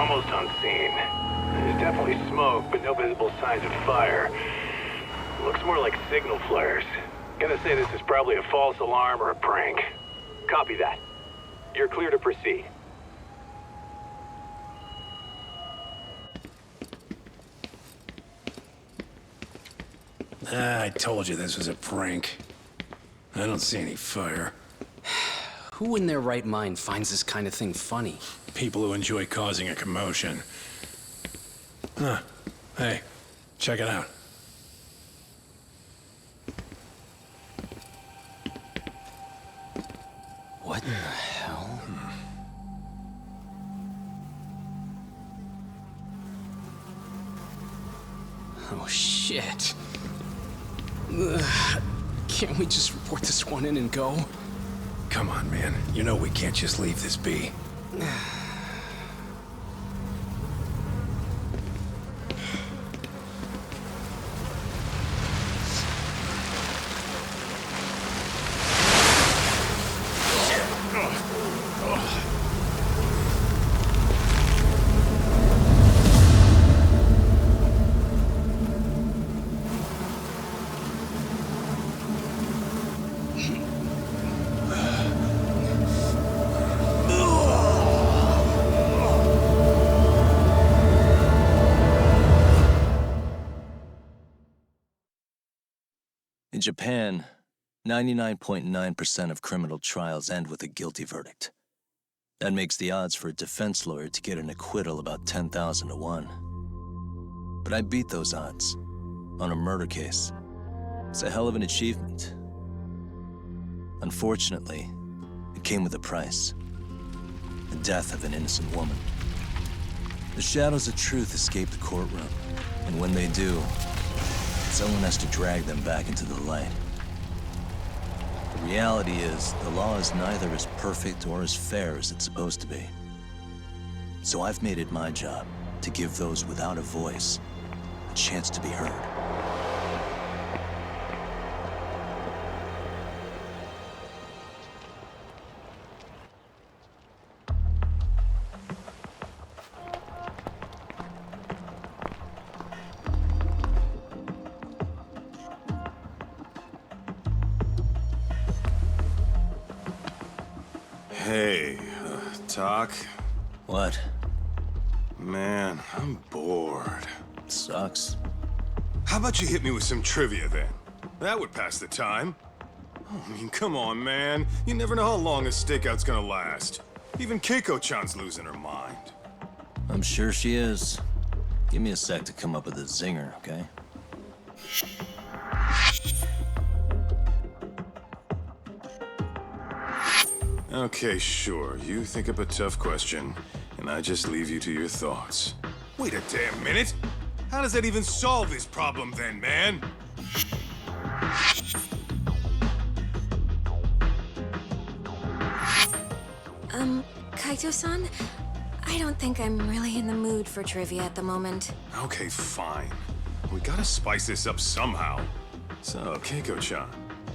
almost on scene. There's definitely smoke, but no visible signs of fire. Looks more like signal flares. Gonna say this is probably a false alarm or a prank. Copy that. You're clear to proceed. I told you this was a prank. I don't see any fire. Who in their right mind finds this kind of thing funny? People who enjoy causing a commotion. Huh. Hey, check it out. What the hell? Oh, shit. Ugh. Can't we just report this one in and go? Come on, man. You know we can't just leave this be. In Japan, 99.9% of criminal trials end with a guilty verdict. That makes the odds for a defense lawyer to get an acquittal about 10,000 to 1. But I beat those odds on a murder case. It's a hell of an achievement. Unfortunately, it came with a price. The death of an innocent woman. The shadows of truth escape the courtroom, and when they do, someone has to drag them back into the light. The reality is, the law is neither as perfect or as fair as it's supposed to be. So I've made it my job to give those without a voice a chance to be heard. Hey, Doc? What? Man, I'm bored. Sucks. How about you hit me with some trivia then? That would pass the time. I mean, come on, man. You never know how long a stakeout's gonna last. Even Keiko-chan's losing her mind. I'm sure she is. Give me a sec to come up with a zinger, okay? Okay, sure. You think up a tough question, and I just leave you to your thoughts. Wait a damn minute! How does that even solve this problem then, man? Kaito-san? I don't think I'm really in the mood for trivia at the moment. Okay, fine. We gotta spice this up somehow. So, Keiko-chan,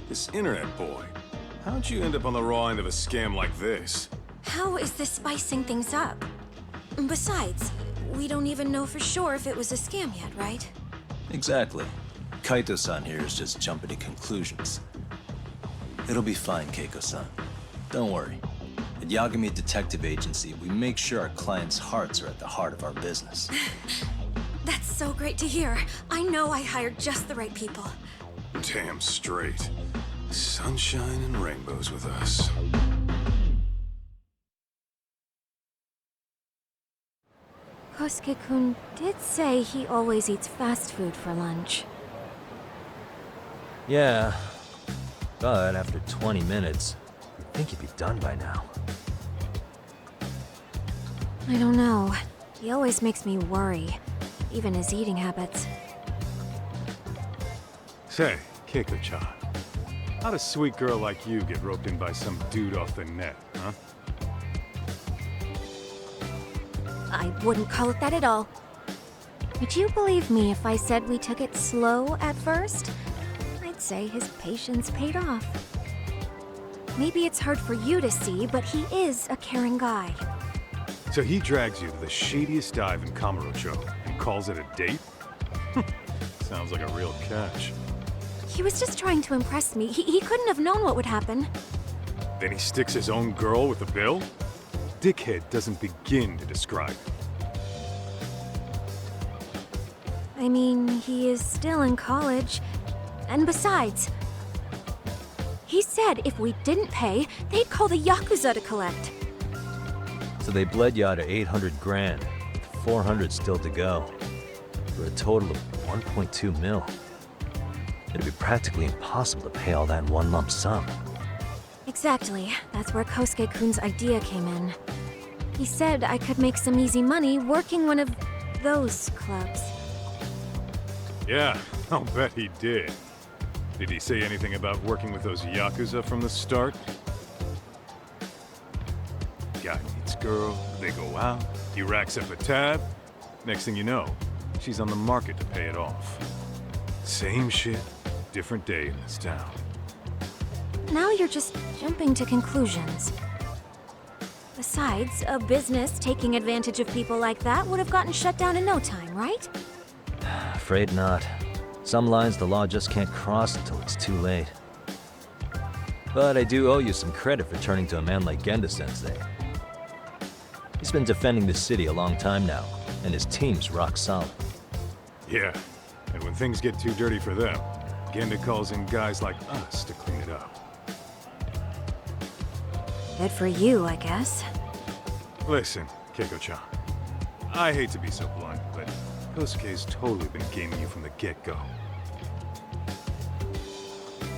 this internet boy, how'd you end up on the raw end of a scam like this? How is this spicing things up? Besides, we don't even know for sure if it was a scam yet, right? Exactly. Kaito-san here is just jumping to conclusions. It'll be fine, Keiko-san. Don't worry. At Yagami Detective Agency, we make sure our clients' hearts are at the heart of our business. That's so great to hear. I know I hired just the right people. Damn straight. Sunshine and rainbows with us. Kosuke-kun did say he always eats fast food for lunch. Yeah, but after 20 minutes, you'd think he'd be done by now. I don't know. He always makes me worry, even his eating habits. Say, Keiko-chan, how'd a sweet girl like you get roped in by some dude off the net, huh? I wouldn't call it that at all. Would you believe me if I said we took it slow at first? I'd say his patience paid off. Maybe it's hard for you to see, but he is a caring guy. So he drags you to the shadiest dive in Kamurocho and calls it a date? Sounds like a real catch. He was just trying to impress me. He couldn't have known what would happen. Then he sticks his own girl with the bill? Dickhead doesn't begin to describe it. I mean, he is still in college. And besides, he said if we didn't pay, they'd call the Yakuza to collect. So they bled you out of 800 grand, with 400 still to go, for a total of 1.2 mil. It'd be practically impossible to pay all that in one lump sum. Exactly. That's where Kosuke-kun's idea came in. He said I could make some easy money working one of those clubs. Yeah, I'll bet he did. Did he say anything about working with those Yakuza from the start? Guy meets girl, they go out, he racks up a tab. Next thing you know, she's on the market to pay it off. Same shit, different day in this town. Now you're just jumping to conclusions. Besides, a business taking advantage of people like that would have gotten shut down in no time, right? Afraid not. Some lines the law just can't cross until it's too late. But I do owe you some credit for turning to a man like Genda-sensei. He's been defending the city a long time now, and his team's rock solid. Yeah, and when things get too dirty for them, Genda calls in guys like us to clean it up. Good for you, I guess. Listen, Keiko-chan. I hate to be so blunt, but Kosuke's totally been gaming you from the get-go.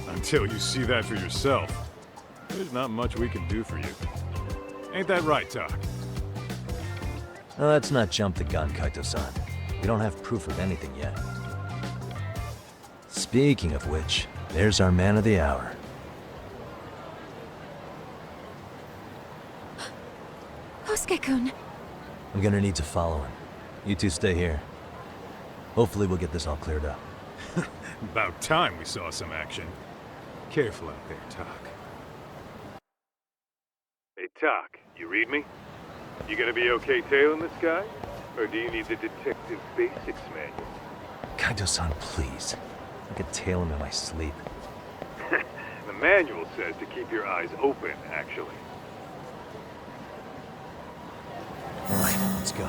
Until you see that for yourself, there's not much we can do for you. Ain't that right, Tak? Now, let's not jump the gun, Kaito-san. We don't have proof of anything yet. Speaking of which, there's our man of the hour. Kosuke-kun. I'm gonna need to follow him. You two stay here. Hopefully we'll get this all cleared up. About time we saw some action. Careful out there, Tak. Hey, Tak, you read me? You gonna be okay tailing this guy? Or do you need the detective basics manual? Kaito-san, please. I could tail him in my sleep. The manual says to keep your eyes open, actually. All right, let's go.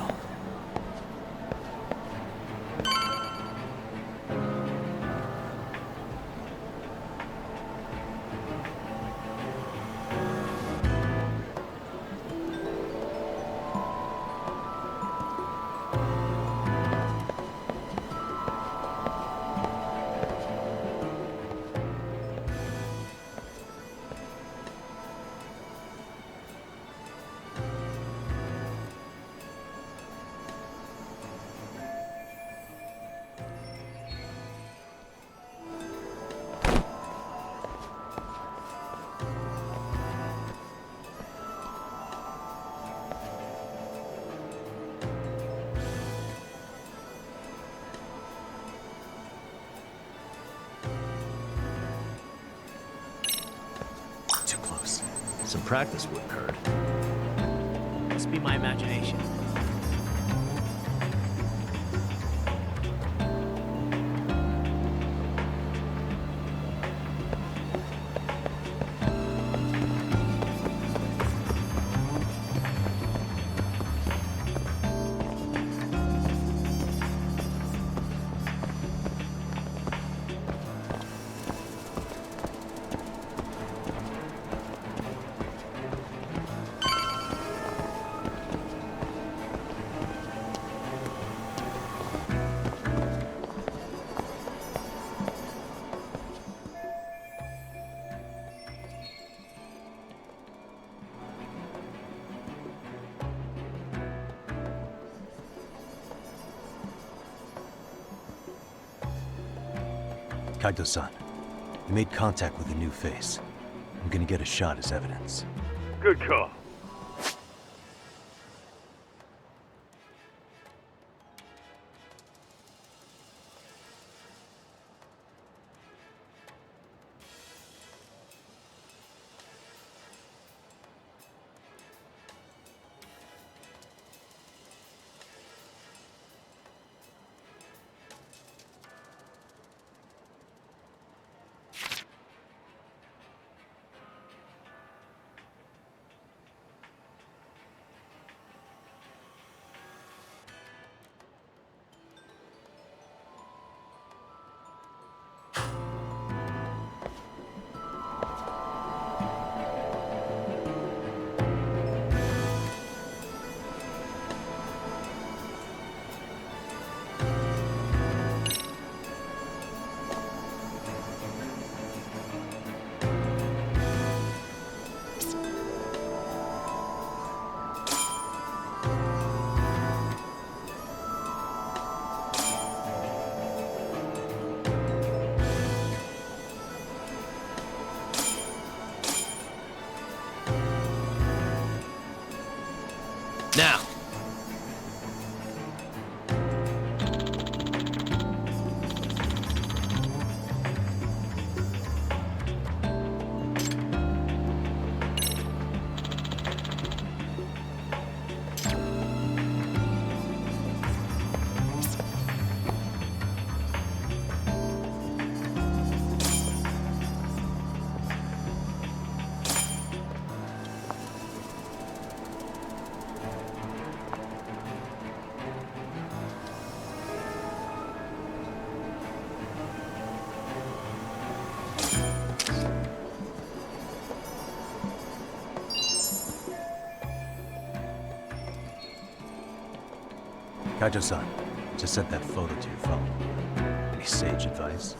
Too close. Some practice wouldn't hurt. Must be my imagination. Kaito-san, we made contact with a new face. I'm gonna get a shot as evidence. Good call. Now. Kaito-san, just sent that photo to your phone. Any sage advice?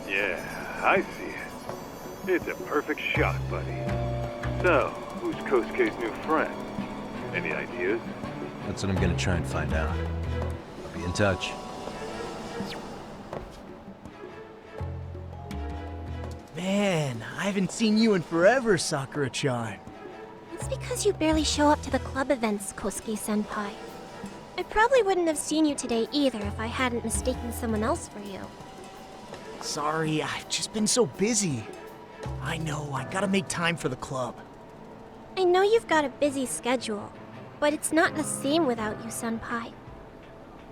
Yeah, I see it. It's a perfect shot, buddy. So, who's Kosuke's new friend? Any ideas? That's what I'm gonna try and find out. I'll be in touch. Man, I haven't seen you in forever, Sakura-chan. It's because you barely show up to the club events, Kosuke-senpai. I probably wouldn't have seen you today either if I hadn't mistaken someone else for you. Sorry, I've just been so busy. I know, I gotta make time for the club. I know you've got a busy schedule, but it's not the same without you, senpai.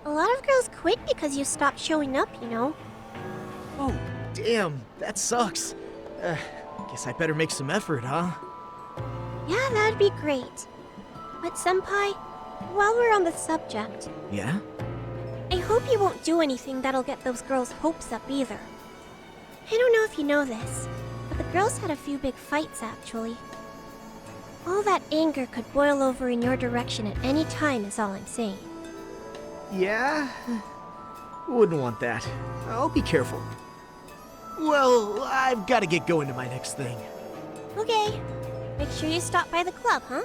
A lot of girls quit because you stopped showing up, you know? Oh, damn, that sucks. Guess I better make some effort, huh? Yeah, that'd be great. But senpai, while we're on the subject, Yeah? I hope you won't do anything that'll get those girls' hopes up either. I don't know if you know this, but the girls had a few big fights actually. All that anger could boil over in your direction at any time is all I'm saying. Yeah? Wouldn't want that. I'll be careful. Well, I've gotta get going to my next thing. Okay, make sure you stop by the club, huh?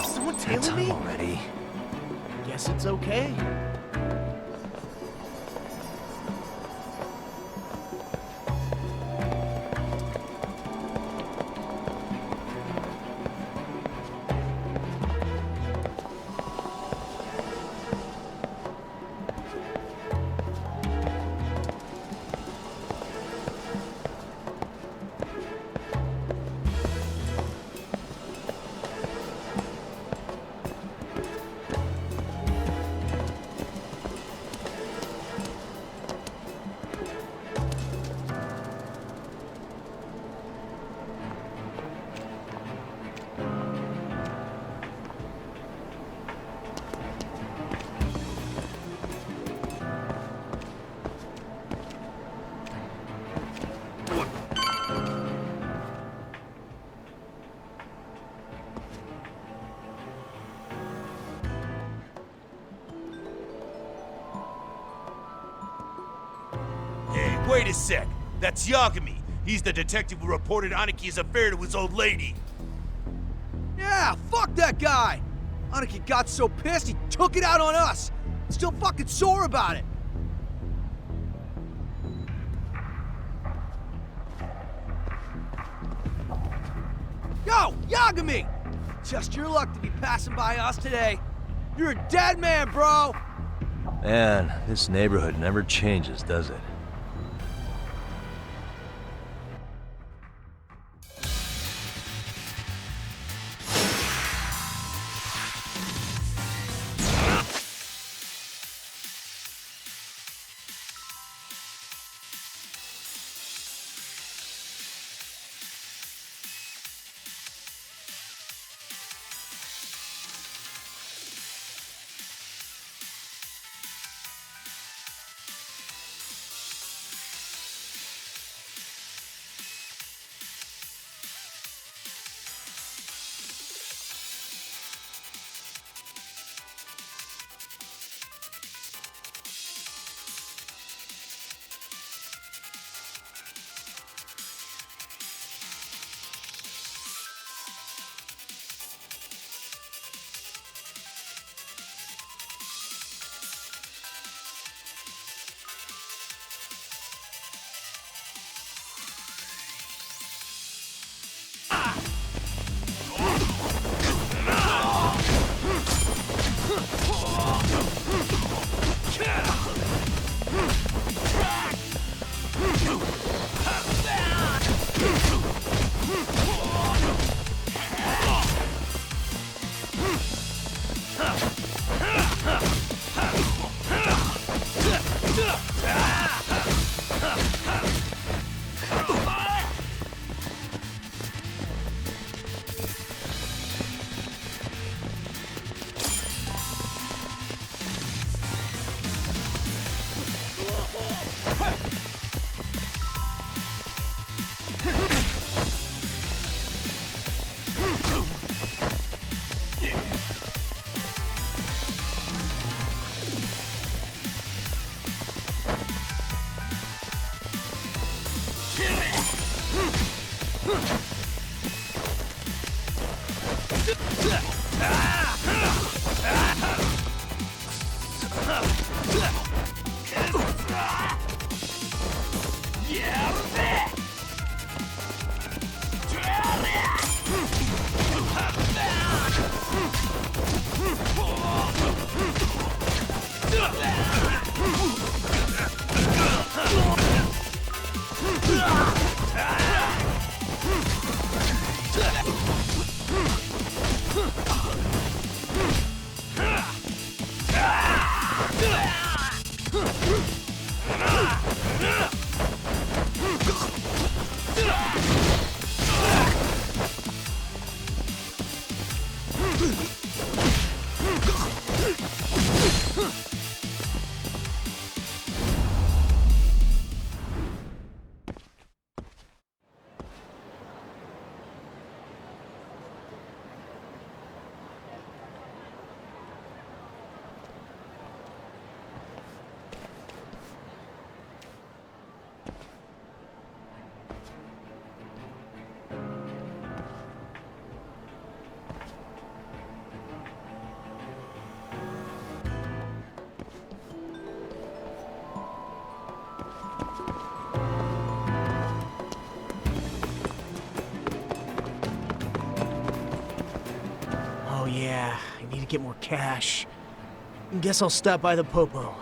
Someone That tailing time me? already. Guess it's okay. Hey, wait a sec. That's Yagami. He's the detective who reported Aniki's affair to his old lady. Yeah, fuck that guy! Aniki got so pissed he took it out on us! Still fucking sore about it! Yo, Yagami! Just your luck to be passing by us today. You're a dead man, bro! Man, this neighborhood never changes, does it? Oh yeah, I need to get more cash. Guess I'll stop by the Popo.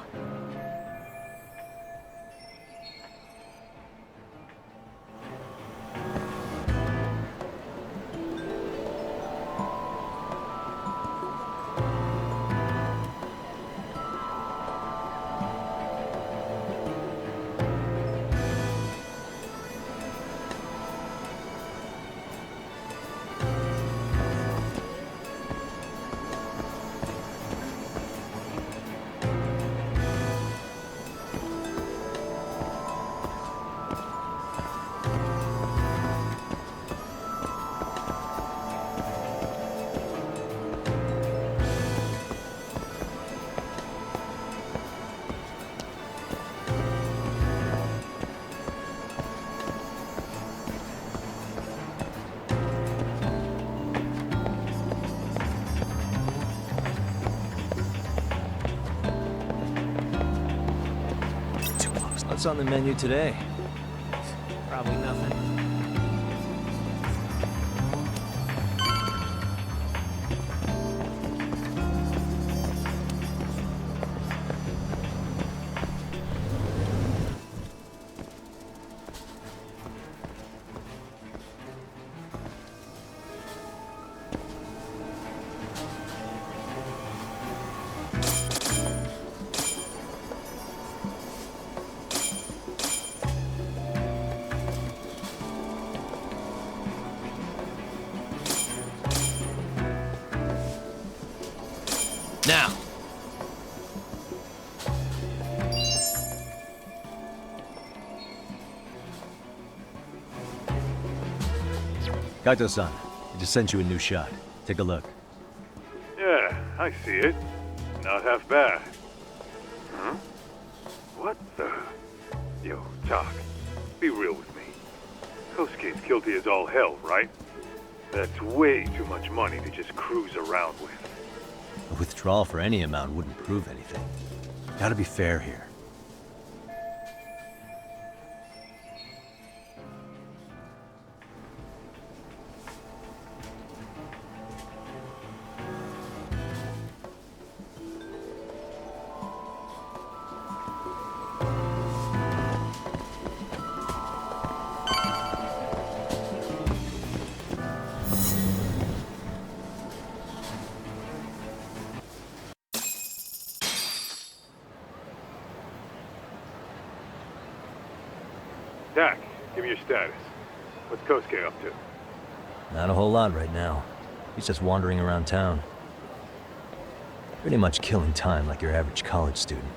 What's on the menu today? Probably nothing. Now! Kaito-san, I just sent you a new shot. Take a look. Yeah, I see it. Not half bad. Huh? What the... Yo, Doc, be real with me. Kosuke's guilty as all hell, right? That's way too much money to just cruise around with. A withdrawal for any amount wouldn't prove anything. Gotta be fair here. Dak, give me your status. What's Kosuke up to? Not a whole lot right now. He's just wandering around town. Pretty much killing time like your average college student.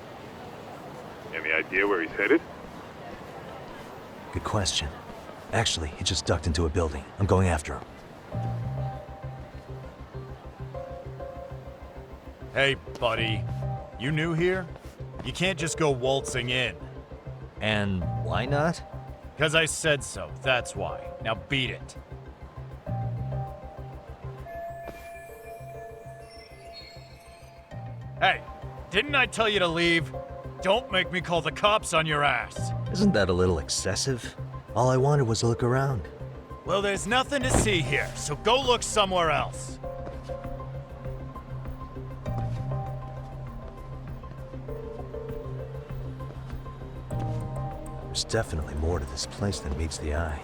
Any idea where he's headed? Good question. Actually, he just ducked into a building. I'm going after him. Hey, buddy. You new here? You can't just go waltzing in. And why not? 'Cause I said so, that's why. Now beat it. Hey, didn't I tell you to leave? Don't make me call the cops on your ass. Isn't that a little excessive? All I wanted was to look around. Well, there's nothing to see here, so go look somewhere else. There's definitely more to this place than meets the eye.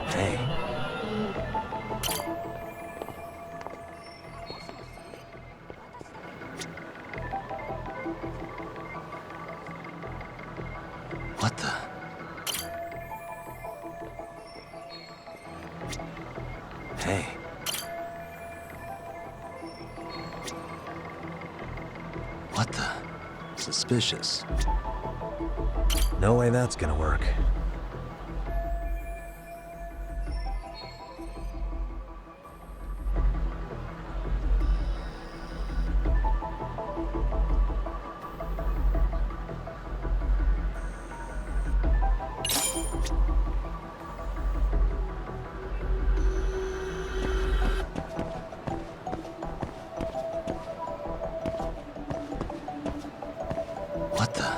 Hey. What the? Hey. What the? Suspicious. No way that's gonna work. What the?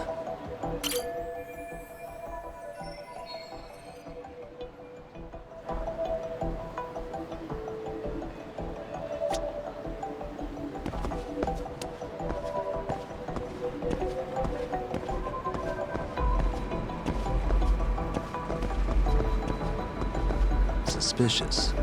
Suspicious.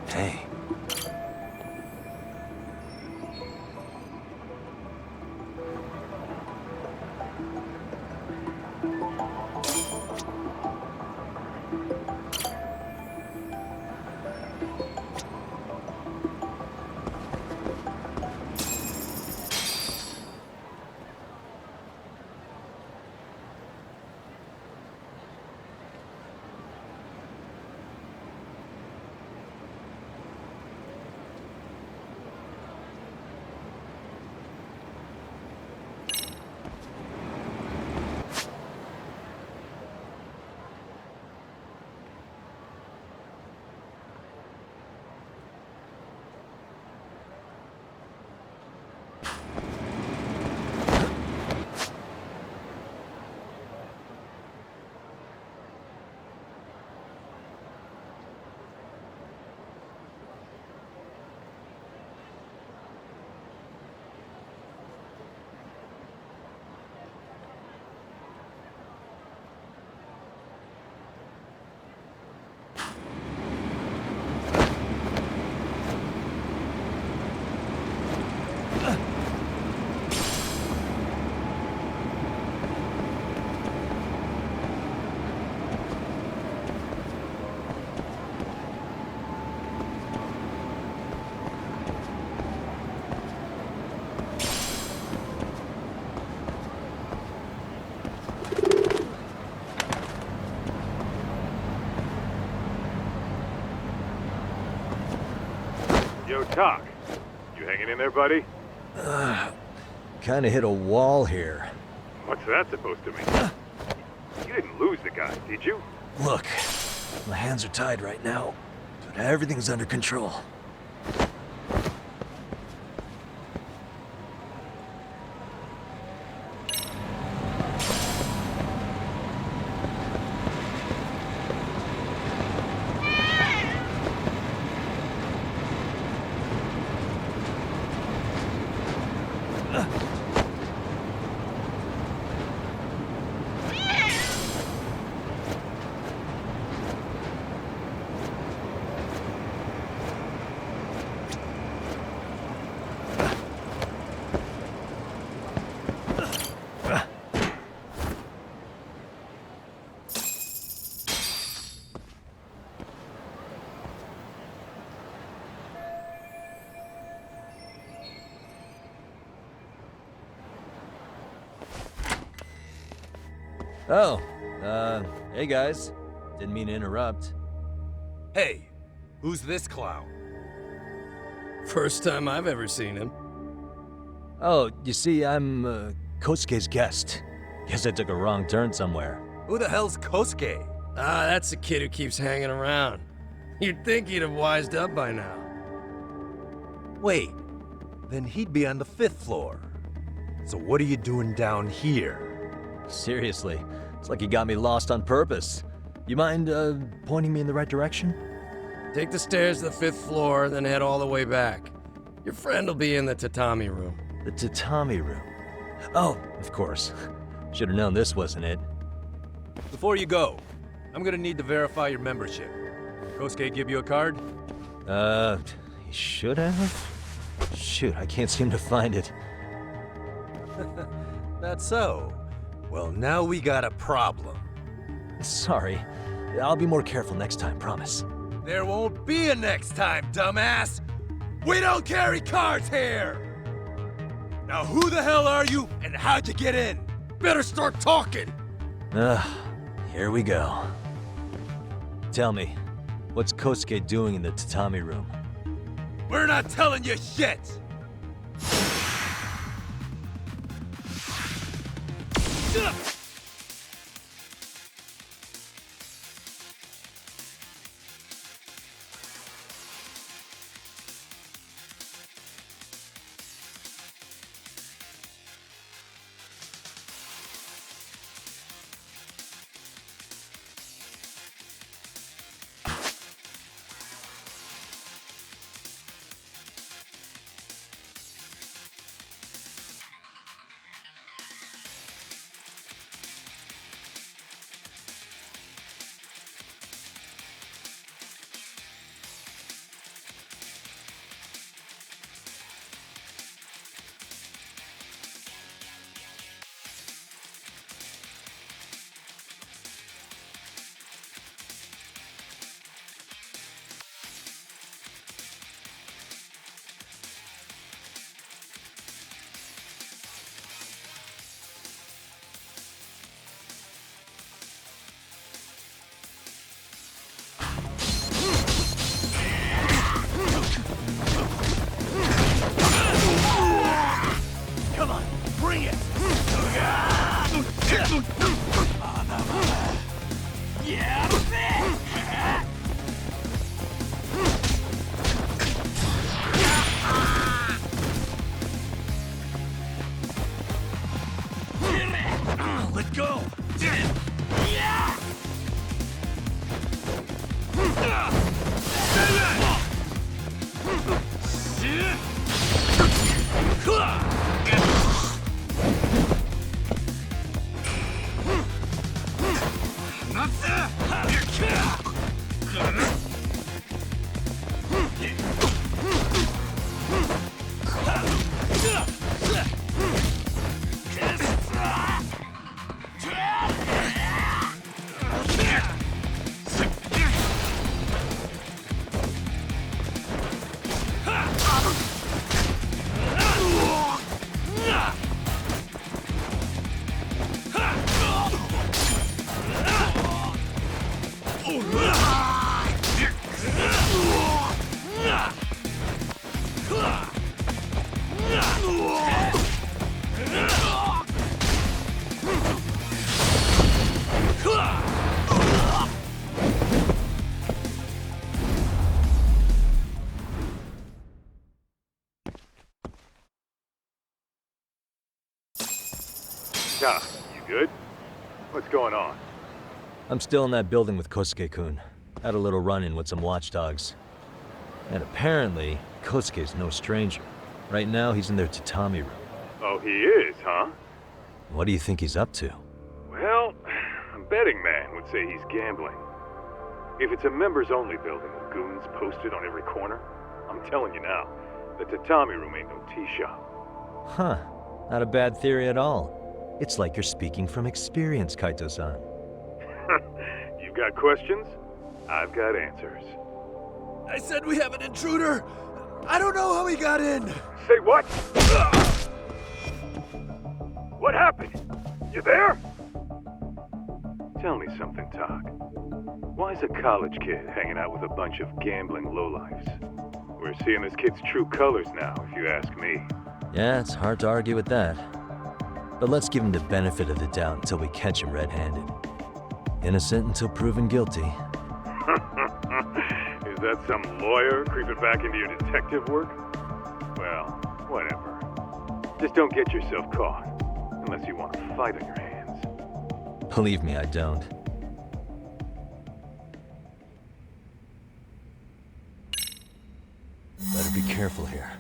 Hey. Yo, Doc. You hanging in there, buddy? Kinda hit a wall here. What's that supposed to mean? You didn't lose the guy, did you? Look, my hands are tied right now, but everything's under control. Oh, hey guys. Didn't mean to interrupt. Hey, who's this clown? First time I've ever seen him. Oh, you see, I'm, Kosuke's guest. Guess I took a wrong turn somewhere. Who the hell's Kosuke? Ah, that's the kid who keeps hanging around. You'd think he'd have wised up by now. Wait, then he'd be on the 5th floor. So what are you doing down here? Seriously, it's like you got me lost on purpose. You mind, pointing me in the right direction? Take the stairs to the 5th floor, then head all the way back. Your friend will be in the tatami room. The tatami room. Oh, of course. Should have known this wasn't it. Before you go, I'm gonna need to verify your membership. Kosuke give you a card? He should have? Shoot, I can't seem to find it. That's so. Well, now we got a problem. Sorry. I'll be more careful next time, promise. There won't be a next time, dumbass! We don't carry cards here! Now who the hell are you, and how'd you get in? Better start talking! Here we go. Tell me, what's Kosuke doing in the tatami room? We're not telling you shit! Let go! Ah, you good? What's going on? I'm still in that building with Kosuke-kun. Had a little run-in with some watchdogs. And apparently, Kosuke's no stranger. Right now, he's in their tatami room. Oh, he is, huh? What do you think he's up to? Well, a betting man would say he's gambling. If it's a members-only building with goons posted on every corner, I'm telling you now, the tatami room ain't no tea shop. Huh. Not a bad theory at all. It's like you're speaking from experience, Kaito-san. You've got questions? I've got answers. I said we have an intruder. I don't know how he got in. Say what? What happened? You there? Tell me something, Talk. Why is a college kid hanging out with a bunch of gambling lowlifes? We're seeing this kid's true colors now, if you ask me. Yeah, it's hard to argue with that. But let's give him the benefit of the doubt until we catch him red-handed. Innocent until proven guilty. Is that some lawyer creeping back into your detective work? Well, whatever. Just don't get yourself caught, unless you want a fight on your hands. Believe me, I don't. Better be careful here.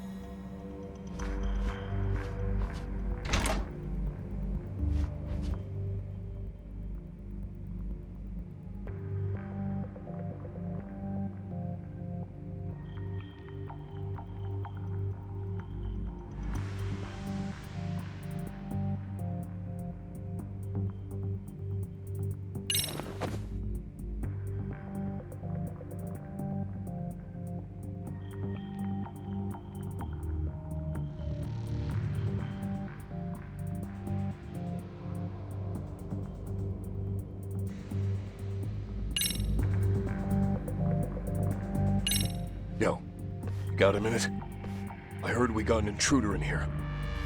Yo, you got a minute? I heard we got an intruder in here.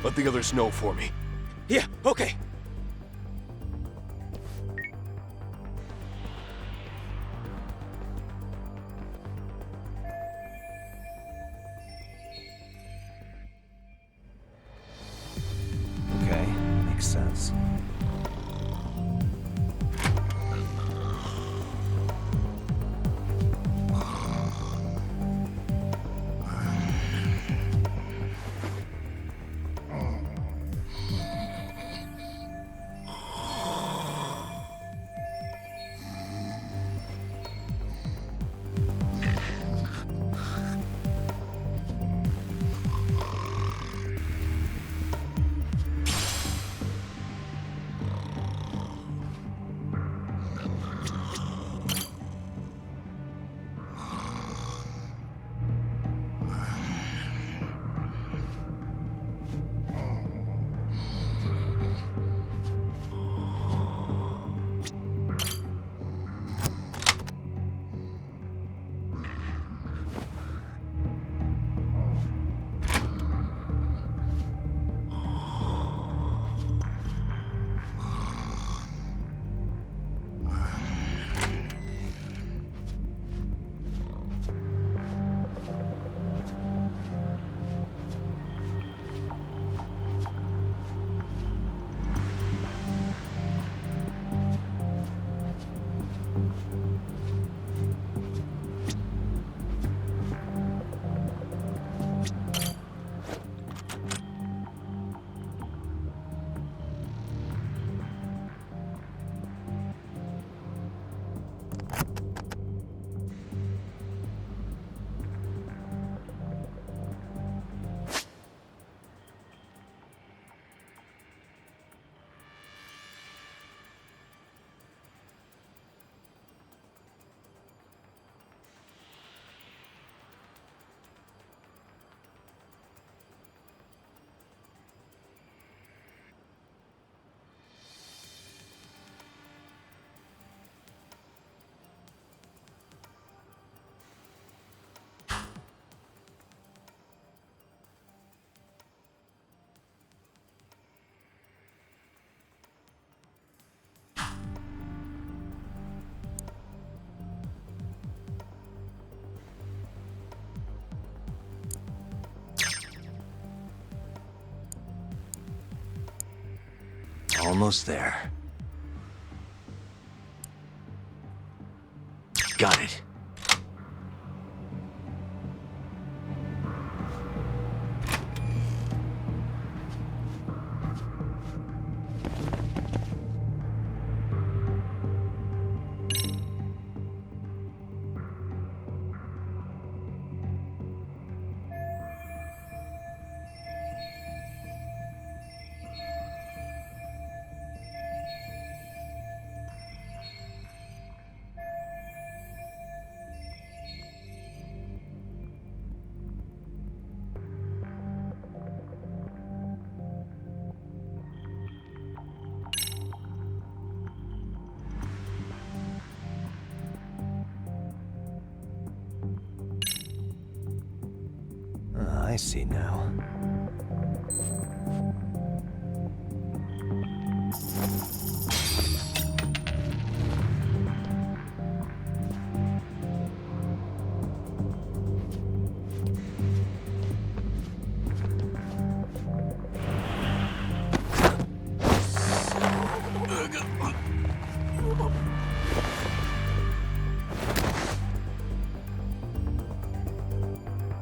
Let the others know for me. Yeah, okay. Okay, makes sense. Almost there. Got it. I see now.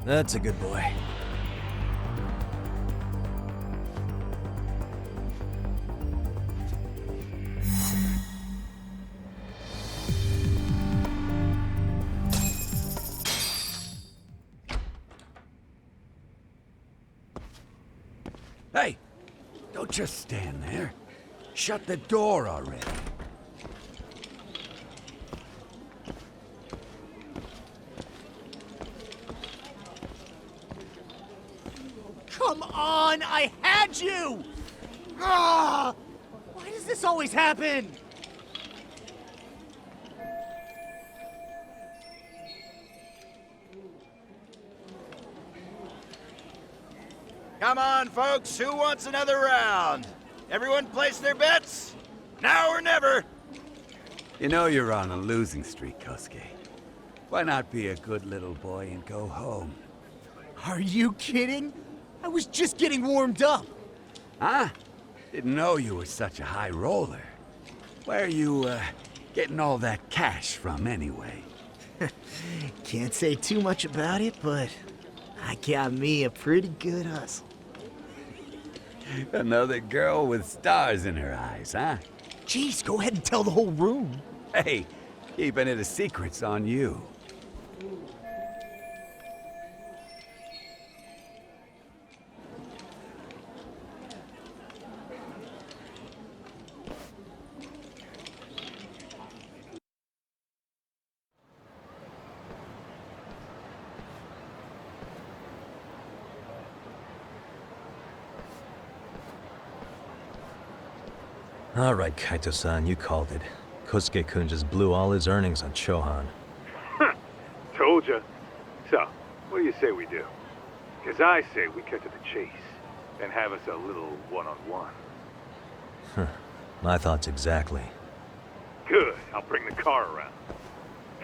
That's a good boy. Hey! Don't just stand there. Shut the door already. Come on, I had you! Ah! Why does this always happen? Come on, folks, who wants another round? Everyone place their bets? Now or never! You know you're on a losing streak, Kosuke. Why not be a good little boy and go home? Are you kidding? I was just getting warmed up. Huh? Didn't know you were such a high roller. Where are you, getting all that cash from, anyway? Can't say too much about it, but I got me a pretty good hustle. Another girl with stars in her eyes, huh? Jeez, go ahead and tell the whole room. Hey, keeping it a secret's on you. All right, Kaito-san, you called it. Kosuke-kun just blew all his earnings on Chohan. Told ya. So, what do you say we do? Because I say we cut to the chase, and have us a little one-on-one. My thoughts exactly. Good. I'll bring the car around.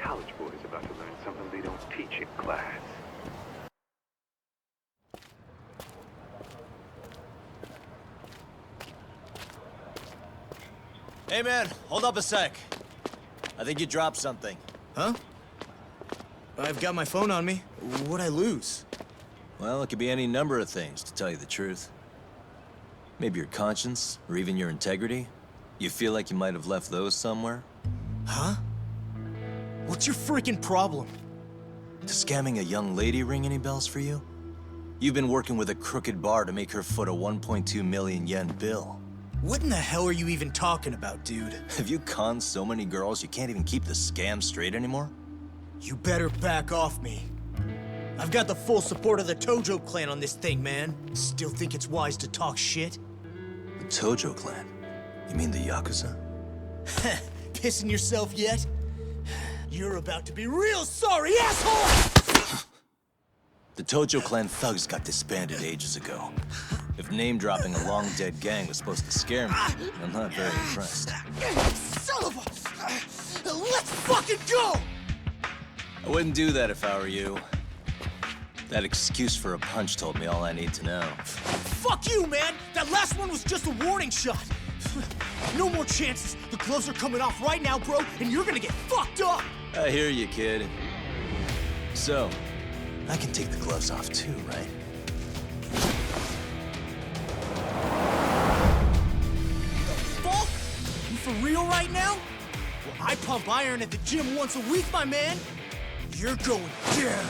College boys about to learn something they don't teach in class. Hey man, hold up a sec. I think you dropped something. Huh? I've got my phone on me. What'd I lose? Well, it could be any number of things, to tell you the truth. Maybe your conscience, or even your integrity. You feel like you might have left those somewhere? Huh? What's your freaking problem? Does scamming a young lady ring any bells for you? You've been working with a crooked bar to make her foot a 1.2 million yen bill. What in the hell are you even talking about, dude? Have you conned so many girls you can't even keep the scam straight anymore? You better back off me. I've got the full support of the Tojo clan on this thing, man. Still think it's wise to talk shit? The Tojo clan? You mean the Yakuza? Pissing yourself yet? You're about to be real sorry, asshole! The Tojo clan thugs got disbanded ages ago. If name-dropping a long-dead gang was supposed to scare me, I'm not very impressed. Son of a... Let's fucking go! I wouldn't do that if I were you. That excuse for a punch told me all I need to know. Fuck you, man! That last one was just a warning shot! No more chances! The gloves are coming off right now, bro, and you're gonna get fucked up! I hear you, kid. So, I can take the gloves off too, right? Fuck? You for real right now? Well, I pump iron at the gym once a week, my man. You're going down.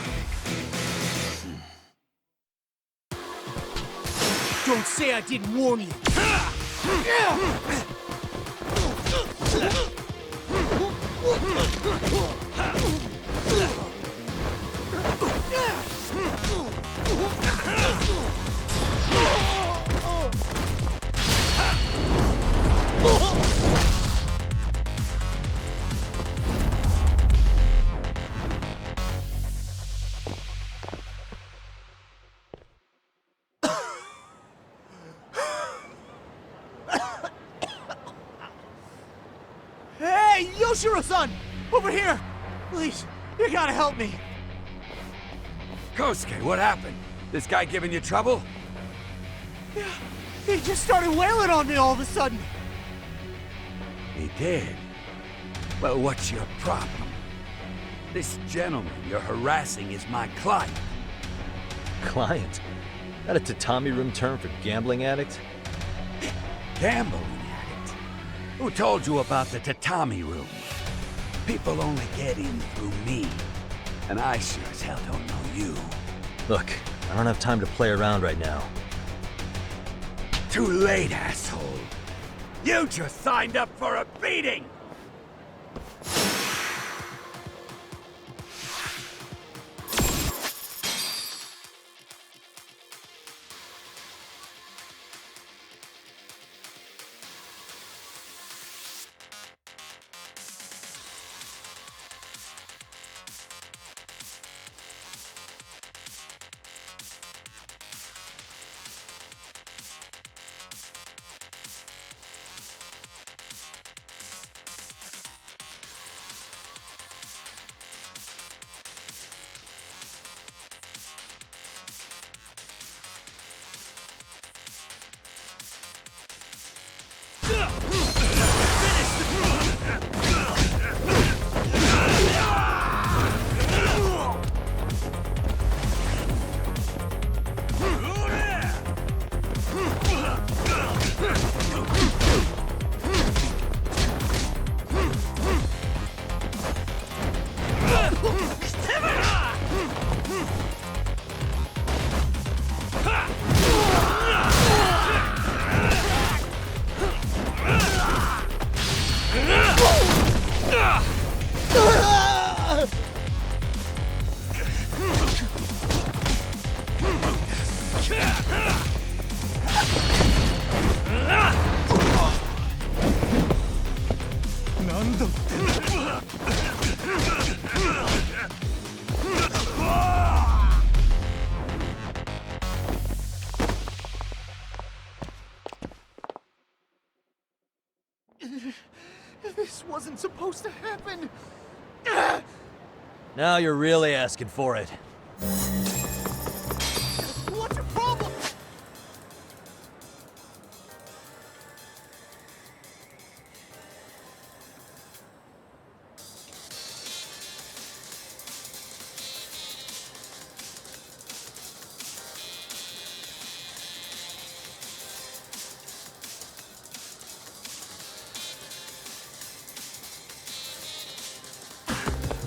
Don't say I didn't warn you. Yoshiro-san! Over here! Please, you gotta help me. Kosuke, what happened? This guy giving you trouble? Yeah, he just started wailing on me all of a sudden. He did? Well, what's your problem? This gentleman you're harassing is my client. Client? That a tatami room term for gambling addict? Gambling addict? Who told you about the tatami room? People only get in through me. And I sure as hell don't know you. Look, I don't have time to play around right now. Too late, asshole. You just signed up for a beating! This wasn't supposed to happen. Now you're really asking for it. What's your problem?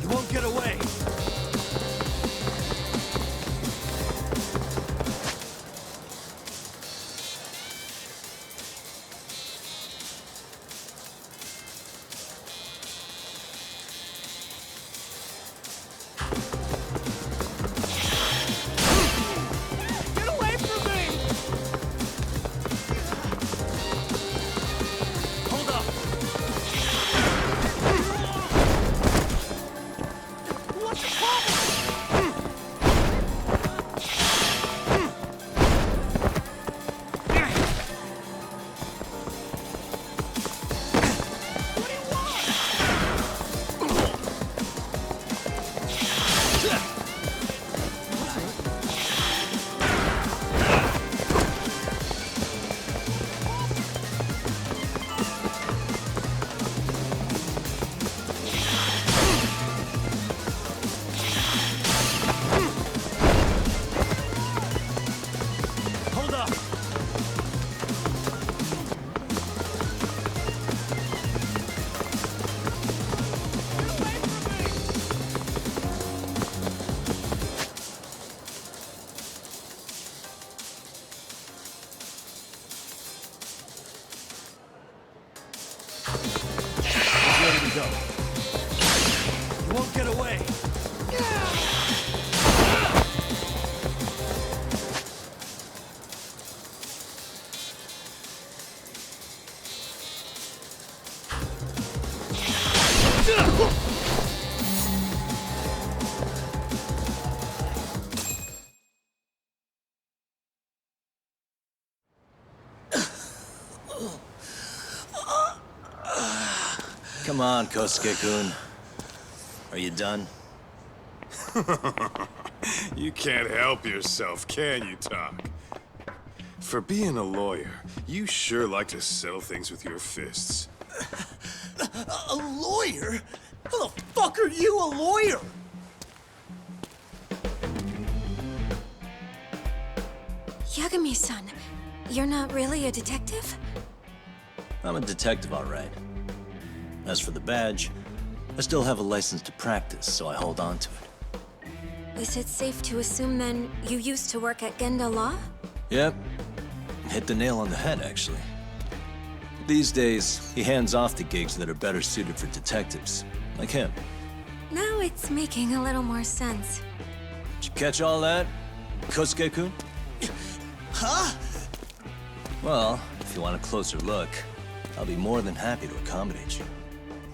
You won't get away. Come on, Kosuke-kun. Are you done? You can't help yourself, can you, Tak? For being a lawyer, you sure like to settle things with your fists. A lawyer? How the fuck are you a lawyer? Yagami-san, you're not really a detective? I'm a detective, all right. As for the badge, I still have a license to practice, so I hold on to it. Is it safe to assume then you used to work at Genda Law? Yep. Hit the nail on the head, actually. These days, he hands off to gigs that are better suited for detectives, like him. Now it's making a little more sense. Did you catch all that, Kosuke-kun? Huh? Well, if you want a closer look, I'll be more than happy to accommodate you.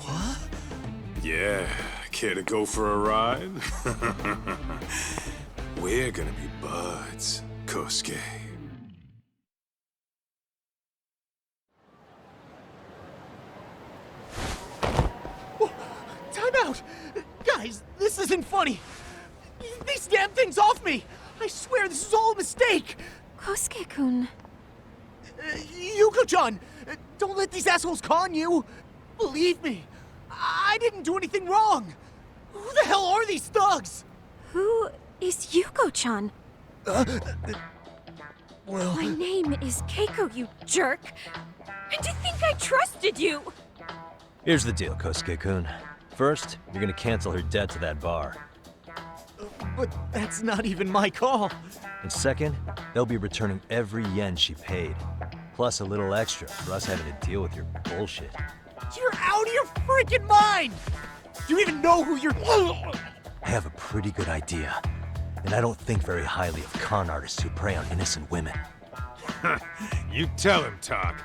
What? Yeah, care to go for a ride? We're gonna be buds, Kosuke. Time out! Guys, this isn't funny! These damn things off me! I swear this is all a mistake! Kosuke-kun. Yuko-chan! Don't let these assholes con you! Believe me, I didn't do anything wrong! Who the hell are these thugs? Who is Yuko-chan? Well... My name is Keiko, you jerk! And to think I trusted you! Here's the deal, Kosuke-kun. First, you're gonna cancel her debt to that bar. But that's not even my call. And second, they'll be returning every yen she paid. Plus a little extra for us having to deal with your bullshit. You're out of your freaking mind! Do you even know who you're... I have a pretty good idea. And I don't think very highly of con artists who prey on innocent women. You tell him, Tak.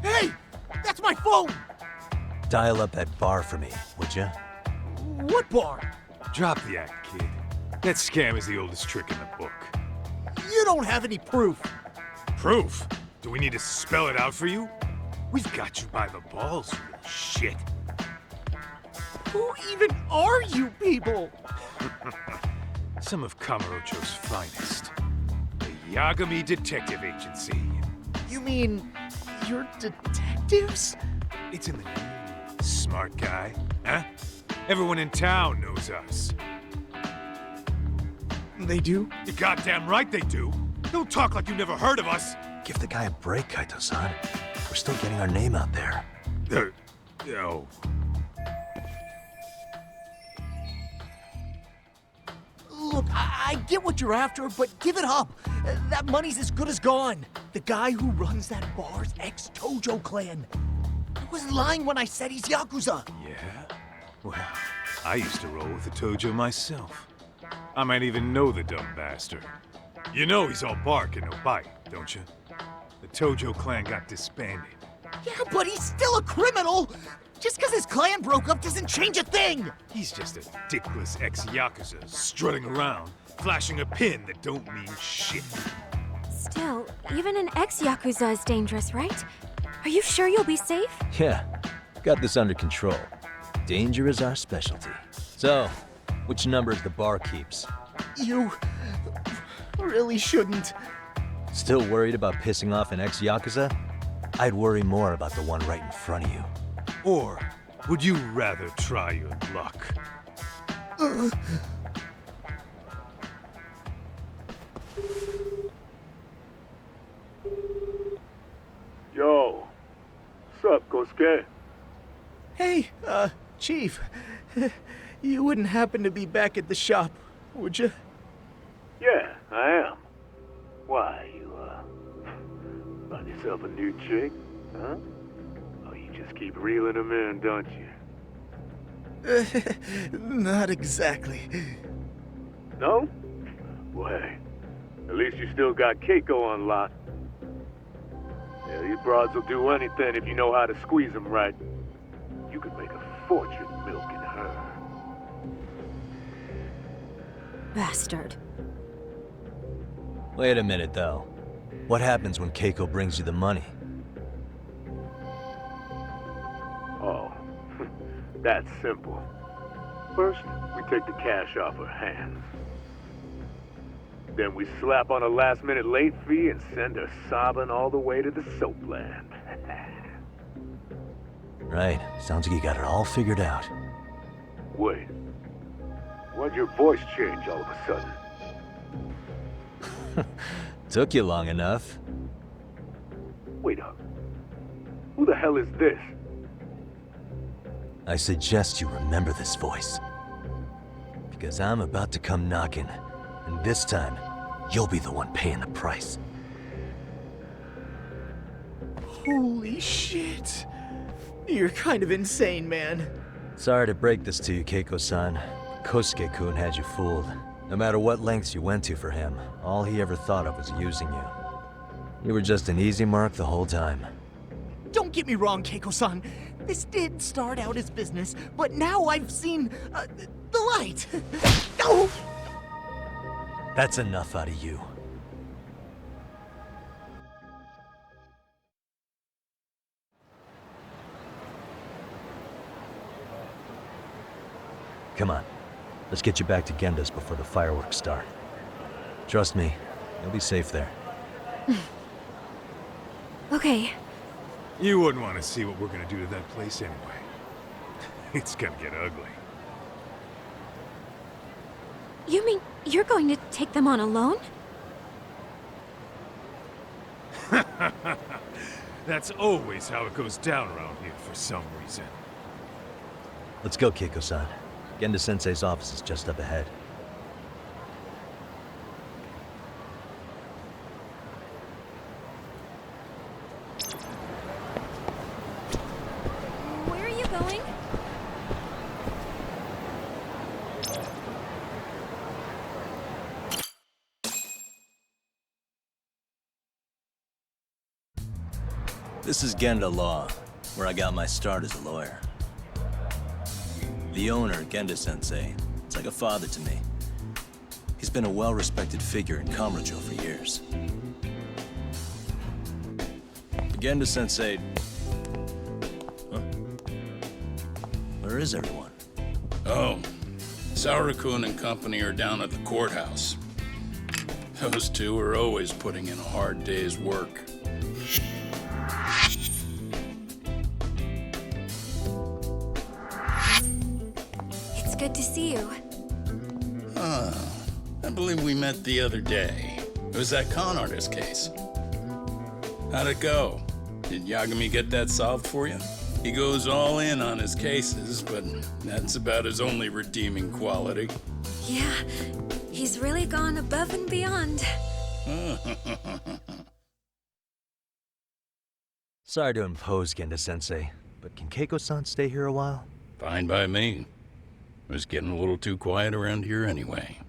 Hey! That's my phone! Dial up that bar for me, would ya? What bar? Drop the act, kid. That scam is the oldest trick in the book. You don't have any proof. Proof? Do we need to spell it out for you? We've got you by the balls, you little shit. Who even are you people? Some of Kamurocho's finest. The Yagami Detective Agency. You mean... you're detectives? It's in the name. Smart guy, huh? Everyone in town knows us. They do? You're goddamn right they do. Don't talk like you never heard of us. Give the guy a break, Kaito-san. We're still getting our name out there. Oh. Look, I get what you're after, but give it up. That money's as good as gone. The guy who runs that bar's ex-Tojo clan. I wasn't lying when I said he's Yakuza. Yeah? Well, I used to roll with the Tojo myself. I might even know the dumb bastard. You know he's all bark and no bite, don't you? The Tojo clan got disbanded. Yeah, but he's still a criminal! Just because his clan broke up doesn't change a thing! He's just a dickless ex-Yakuza strutting around, flashing a pin that don't mean shit. Still, even an ex-Yakuza is dangerous, right? Are you sure you'll be safe? Yeah, got this under control. Danger is our specialty. So, which numbers the bar keeps? You... really shouldn't. Still worried about pissing off an ex-Yakuza? I'd worry more about the one right in front of you. Or would you rather try your luck? Yo, what's up, Kosuke? Hey, Chief. You wouldn't happen to be back at the shop, would you? Yeah, I am. Why, you, find yourself a new chick, huh? Oh, you just keep reeling them in, don't you? Not exactly. No? Well, hey, at least you still got Keiko on lock. Yeah, these broads will do anything if you know how to squeeze them right. You could make a fortune milking her. Bastard. Wait a minute, though. What happens when Keiko brings you the money? Oh, That's simple. First, we take the cash off her hands. Then we slap on a last-minute late fee and send her sobbing all the way to the soapland. Right. Sounds like you got it all figured out. Wait. Why'd your voice change all of a sudden? Took you long enough. Wait up. Who the hell is this? I suggest you remember this voice. Because I'm about to come knocking, and this time, you'll be the one paying the price. Holy shit. You're kind of insane, man. Sorry to break this to you, Keiko-san. Kosuke-kun had you fooled. No matter what lengths you went to for him, all he ever thought of was using you. You were just an easy mark the whole time. Don't get me wrong, Keiko-san. This did start out as business, but now I've seen the light. Oh! That's enough out of you. Come on. Let's get you back to Genda's before the fireworks start. Trust me, you'll be safe there. Okay. You wouldn't want to see what we're gonna do to that place anyway. It's gonna get ugly. You mean you're going to take them on alone? That's always how it goes down around here for some reason. Let's go, Keiko-san. Genda-sensei's office is just up ahead. Where are you going? This is Genda Law, where I got my start as a lawyer. The owner, Genda-sensei, is like a father to me. He's been a well-respected figure in Kamurocho for years. Genda-sensei... Huh? Where is everyone? Oh, Saura-kun and company are down at the courthouse. Those two are always putting in a hard day's work. It's good to see you. I believe we met the other day. It was that con artist case. How'd it go? Did Yagami get that solved for you? He goes all in on his cases, but that's about his only redeeming quality. Yeah, he's really gone above and beyond. Sorry to impose, Genda-sensei, but can Keiko-san stay here a while? Fine by me. It was getting a little too quiet around here anyway.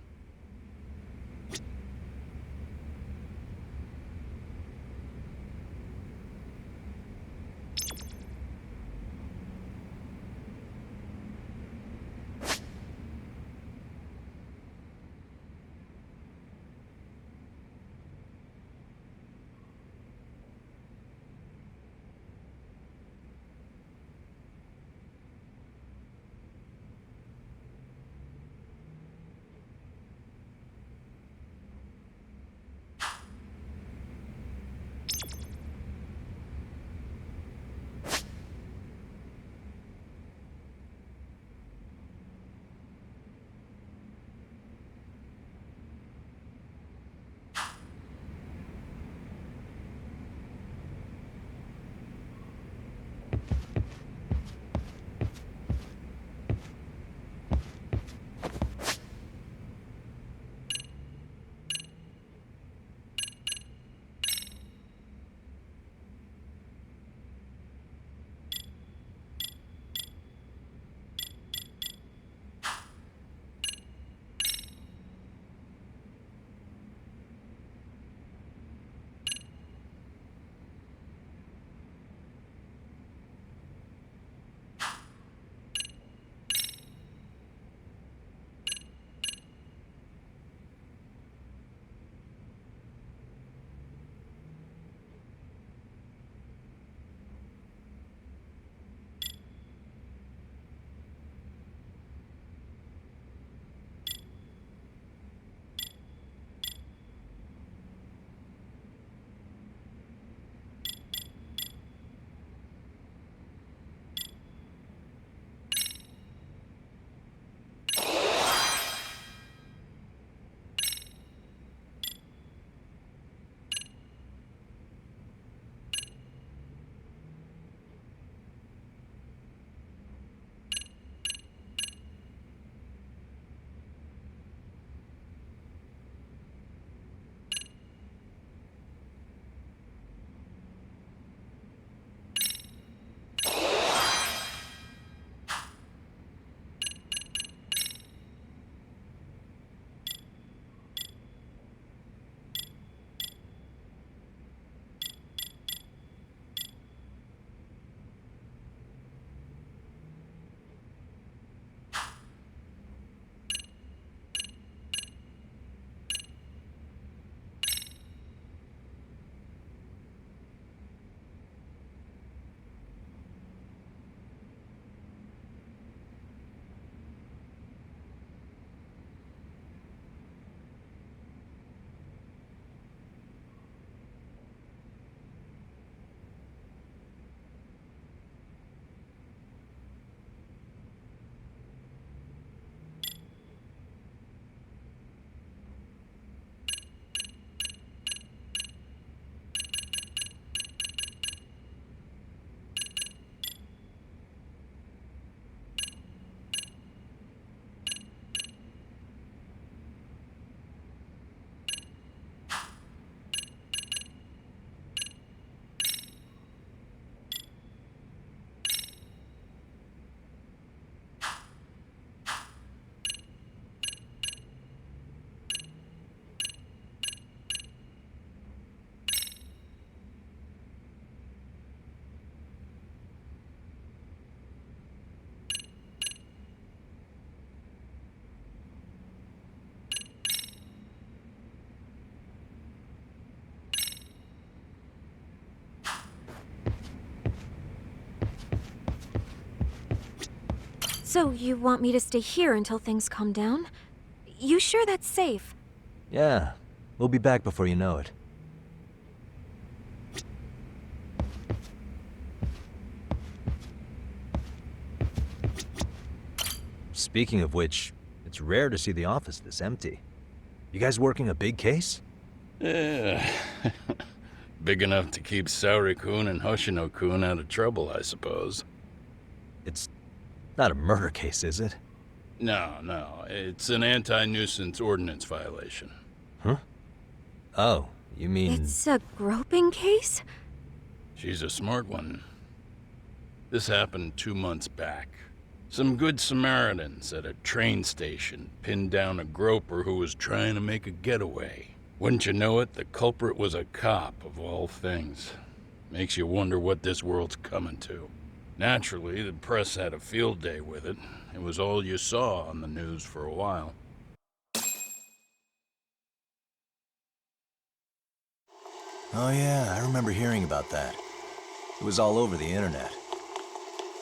So you want me to stay here until things calm down? You sure that's safe? Yeah, we'll be back before you know it. Speaking of which, it's rare to see the office this empty. You guys working a big case? Yeah. Big enough to keep Saori-kun and Hoshino-kun out of trouble, I suppose. It's not a murder case, is it? No. It's an anti-nuisance ordinance violation. Huh? Oh, you mean... It's a groping case? She's a smart one. This happened 2 months back. Some good Samaritans at a train station pinned down a groper who was trying to make a getaway. Wouldn't you know it, the culprit was a cop, of all things. Makes you wonder what this world's coming to. Naturally, the press had a field day with it. It was all you saw on the news for a while. Oh yeah, I remember hearing about that. It was all over the internet.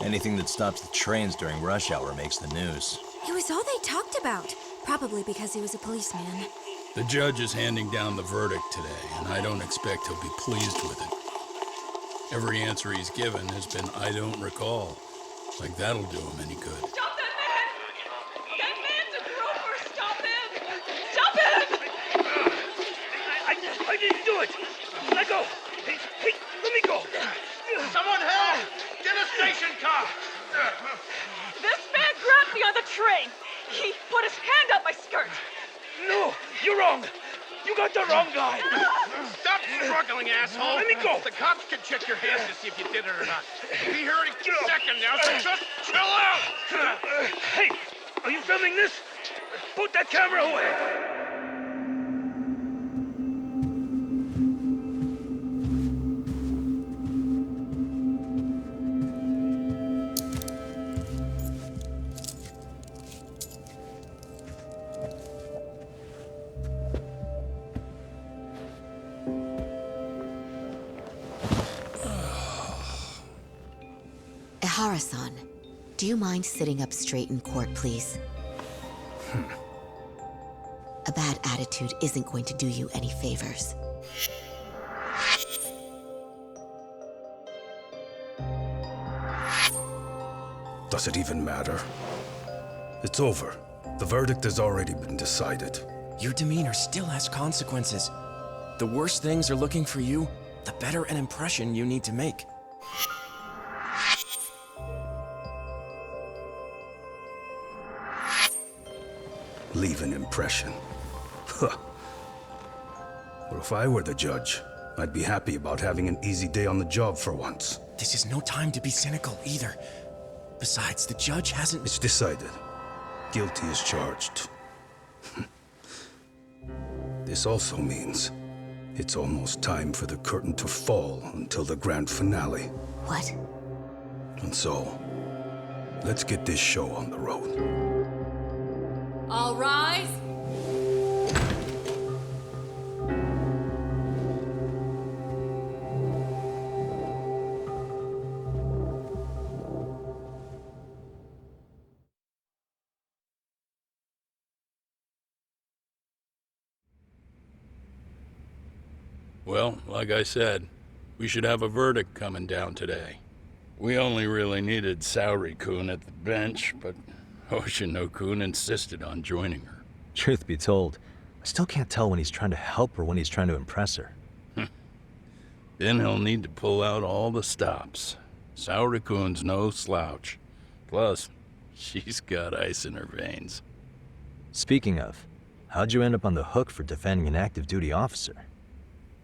Anything that stops the trains during rush hour makes the news. It was all they talked about. Probably because he was a policeman. The judge is handing down the verdict today, and I don't expect he'll be pleased with it. Every answer he's given has been, I don't recall. Like that'll do him any good. Stop that man! That man's a groper! Stop him! Stop him! I didn't do it! Let go! Hey, let me go! Someone help! Get a station car! This man grabbed me on the train! He put his hand up my skirt! No! You're wrong! You got the wrong guy! Stop struggling, asshole! Let me go! The cops can check your hands to see if you did it or not. Be here any second now, so just chill out! Hey! Are you filming this? Put that camera away! Ehara-san, do you mind sitting up straight in court, please? A bad attitude isn't going to do you any favors. Does it even matter? It's over. The verdict has already been decided. Your demeanor still has consequences. The worse things are looking for you, the better an impression you need to make. Leave an impression. Huh. Well, if I were the judge, I'd be happy about having an easy day on the job for once. This is no time to be cynical either. Besides, the judge hasn't... It's decided. Guilty is charged. This also means it's almost time for the curtain to fall until the grand finale. What? And so, let's get this show on the road. All rise. Well, like I said, we should have a verdict coming down today. We only really needed Saori-kun at the bench, but Hoshino-kun insisted on joining her. Truth be told, I still can't tell when he's trying to help or when he's trying to impress her. Then he'll need to pull out all the stops. Saori-kun's no slouch. Plus, she's got ice in her veins. Speaking of, how'd you end up on the hook for defending an active duty officer?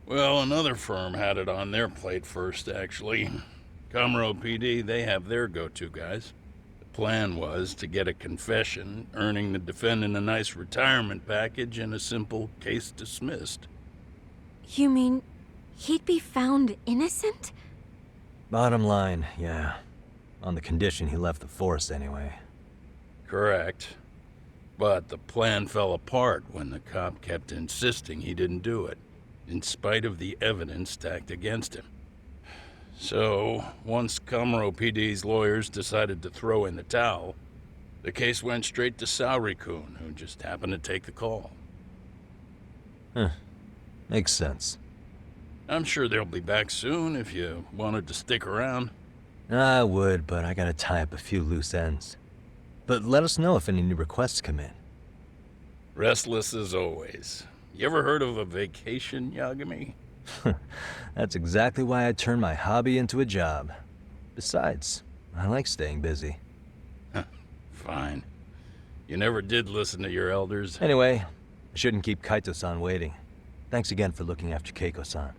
Well, another firm had it on their plate first, actually. Comro PD, they have their go-to guys. The plan was to get a confession, earning the defendant a nice retirement package and a simple case dismissed. You mean he'd be found innocent? Bottom line, yeah. On the condition he left the force anyway. Correct. But the plan fell apart when the cop kept insisting he didn't do it, in spite of the evidence stacked against him. So, once Comro PD's lawyers decided to throw in the towel, The case went straight to Saori-kun, who just happened to take the call. Huh. Makes sense. I'm sure they'll be back soon if you wanted to stick around. I would, but I gotta tie up a few loose ends. But let us know if any new requests come in. Restless as always. You ever heard of a vacation, Yagami? That's exactly why I turned my hobby into a job. Besides, I like staying busy. Fine. You never did listen to your elders. Anyway, I shouldn't keep Kaito-san waiting. Thanks again for looking after Keiko-san.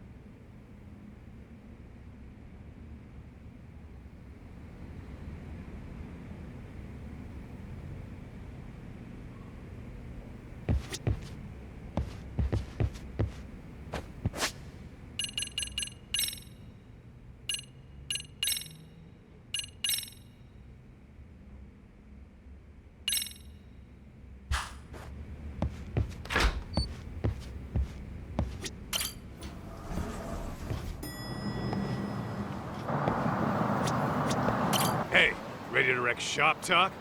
Hey, ready to wreck shop talk?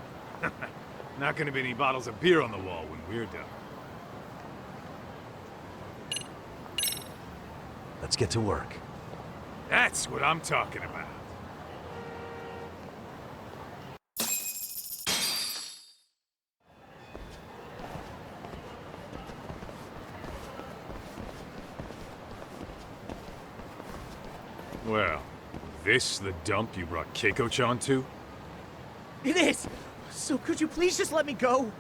Not gonna be any bottles of beer on the wall when we're done. Let's get to work. That's what I'm talking about. Well, this the dump you brought Keiko-chan to? It is! So could you please just let me go?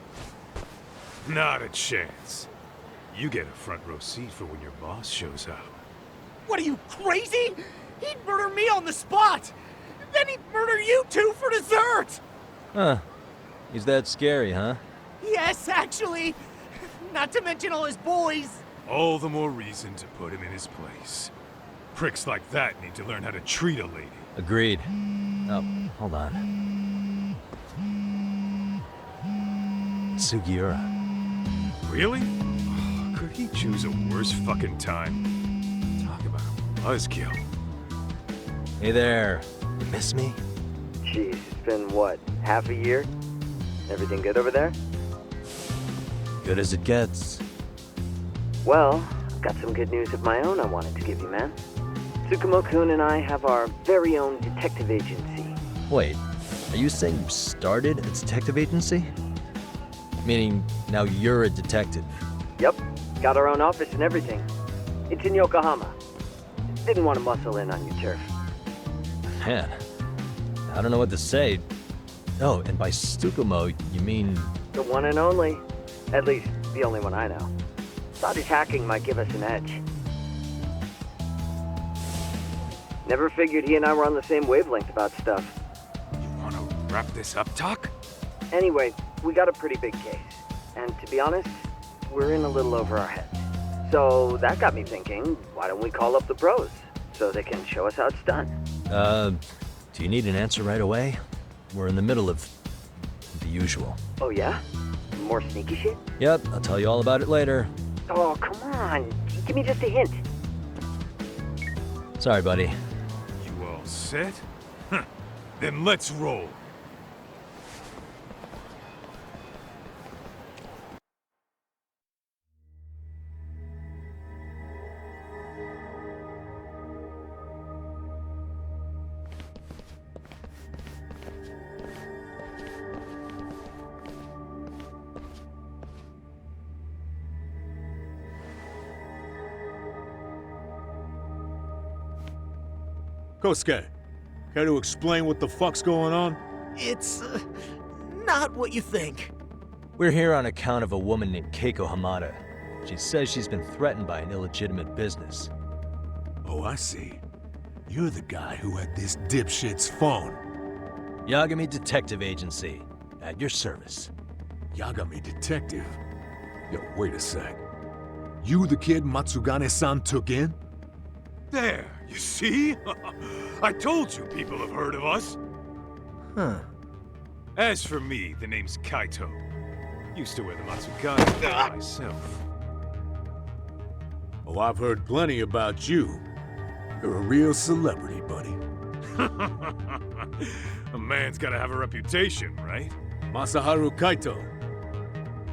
Not a chance. You get a front row seat for when your boss shows up. What are you, crazy? He'd murder me on the spot! Then he'd murder you two for dessert! Huh. He's that scary, huh? Yes, actually. Not to mention all his boys. All the more reason to put him in his place. Pricks like that need to learn how to treat a lady. Agreed. Oh, hold on. Sugiura. Really? Could he choose a worse fucking time? Talk about a buzzkill. Hey there. You miss me? Jeez, it's been what, half a year? Everything good over there? Good as it gets. Well, I've got some good news of my own I wanted to give you, man. Tsukumo-kun and I have our very own detective agency. Wait, are you saying you started a detective agency? Meaning, now you're a detective? Yep, got our own office and everything. It's in Yokohama. Didn't want to muscle in on your turf. Man, I don't know what to say. Oh, and by Tsukumo, you mean... The one and only. At least, the only one I know. Thought his hacking might give us an edge. Never figured he and I were on the same wavelength about stuff. You wanna wrap this up, Doc? Anyway, we got a pretty big case. And to be honest, we're in a little over our heads. So that got me thinking, why don't we call up the pros? So they can show us how it's done. Do you need an answer right away? We're in the middle of the usual. Oh yeah? More sneaky shit? Yep, I'll tell you all about it later. Oh, come on. Give me just a hint. Sorry, buddy. You all set? Huh. Then let's roll. Kosuke, care to explain what the fuck's going on? It's not what you think. We're here on account of a woman named Keiko Hamada. She says she's been threatened by an illegitimate business. Oh, I see. You're the guy who had this dipshit's phone. Yagami Detective Agency, at your service. Yagami Detective? Yo, wait a sec. You the kid Matsugane-san took in? There, you see? I told you people have heard of us. Huh. As for me, the name's Kaito. Used to wear the Matsugane myself. Oh, I've heard plenty about you. You're a real celebrity, buddy. A man's gotta have a reputation, right? Masaharu Kaito.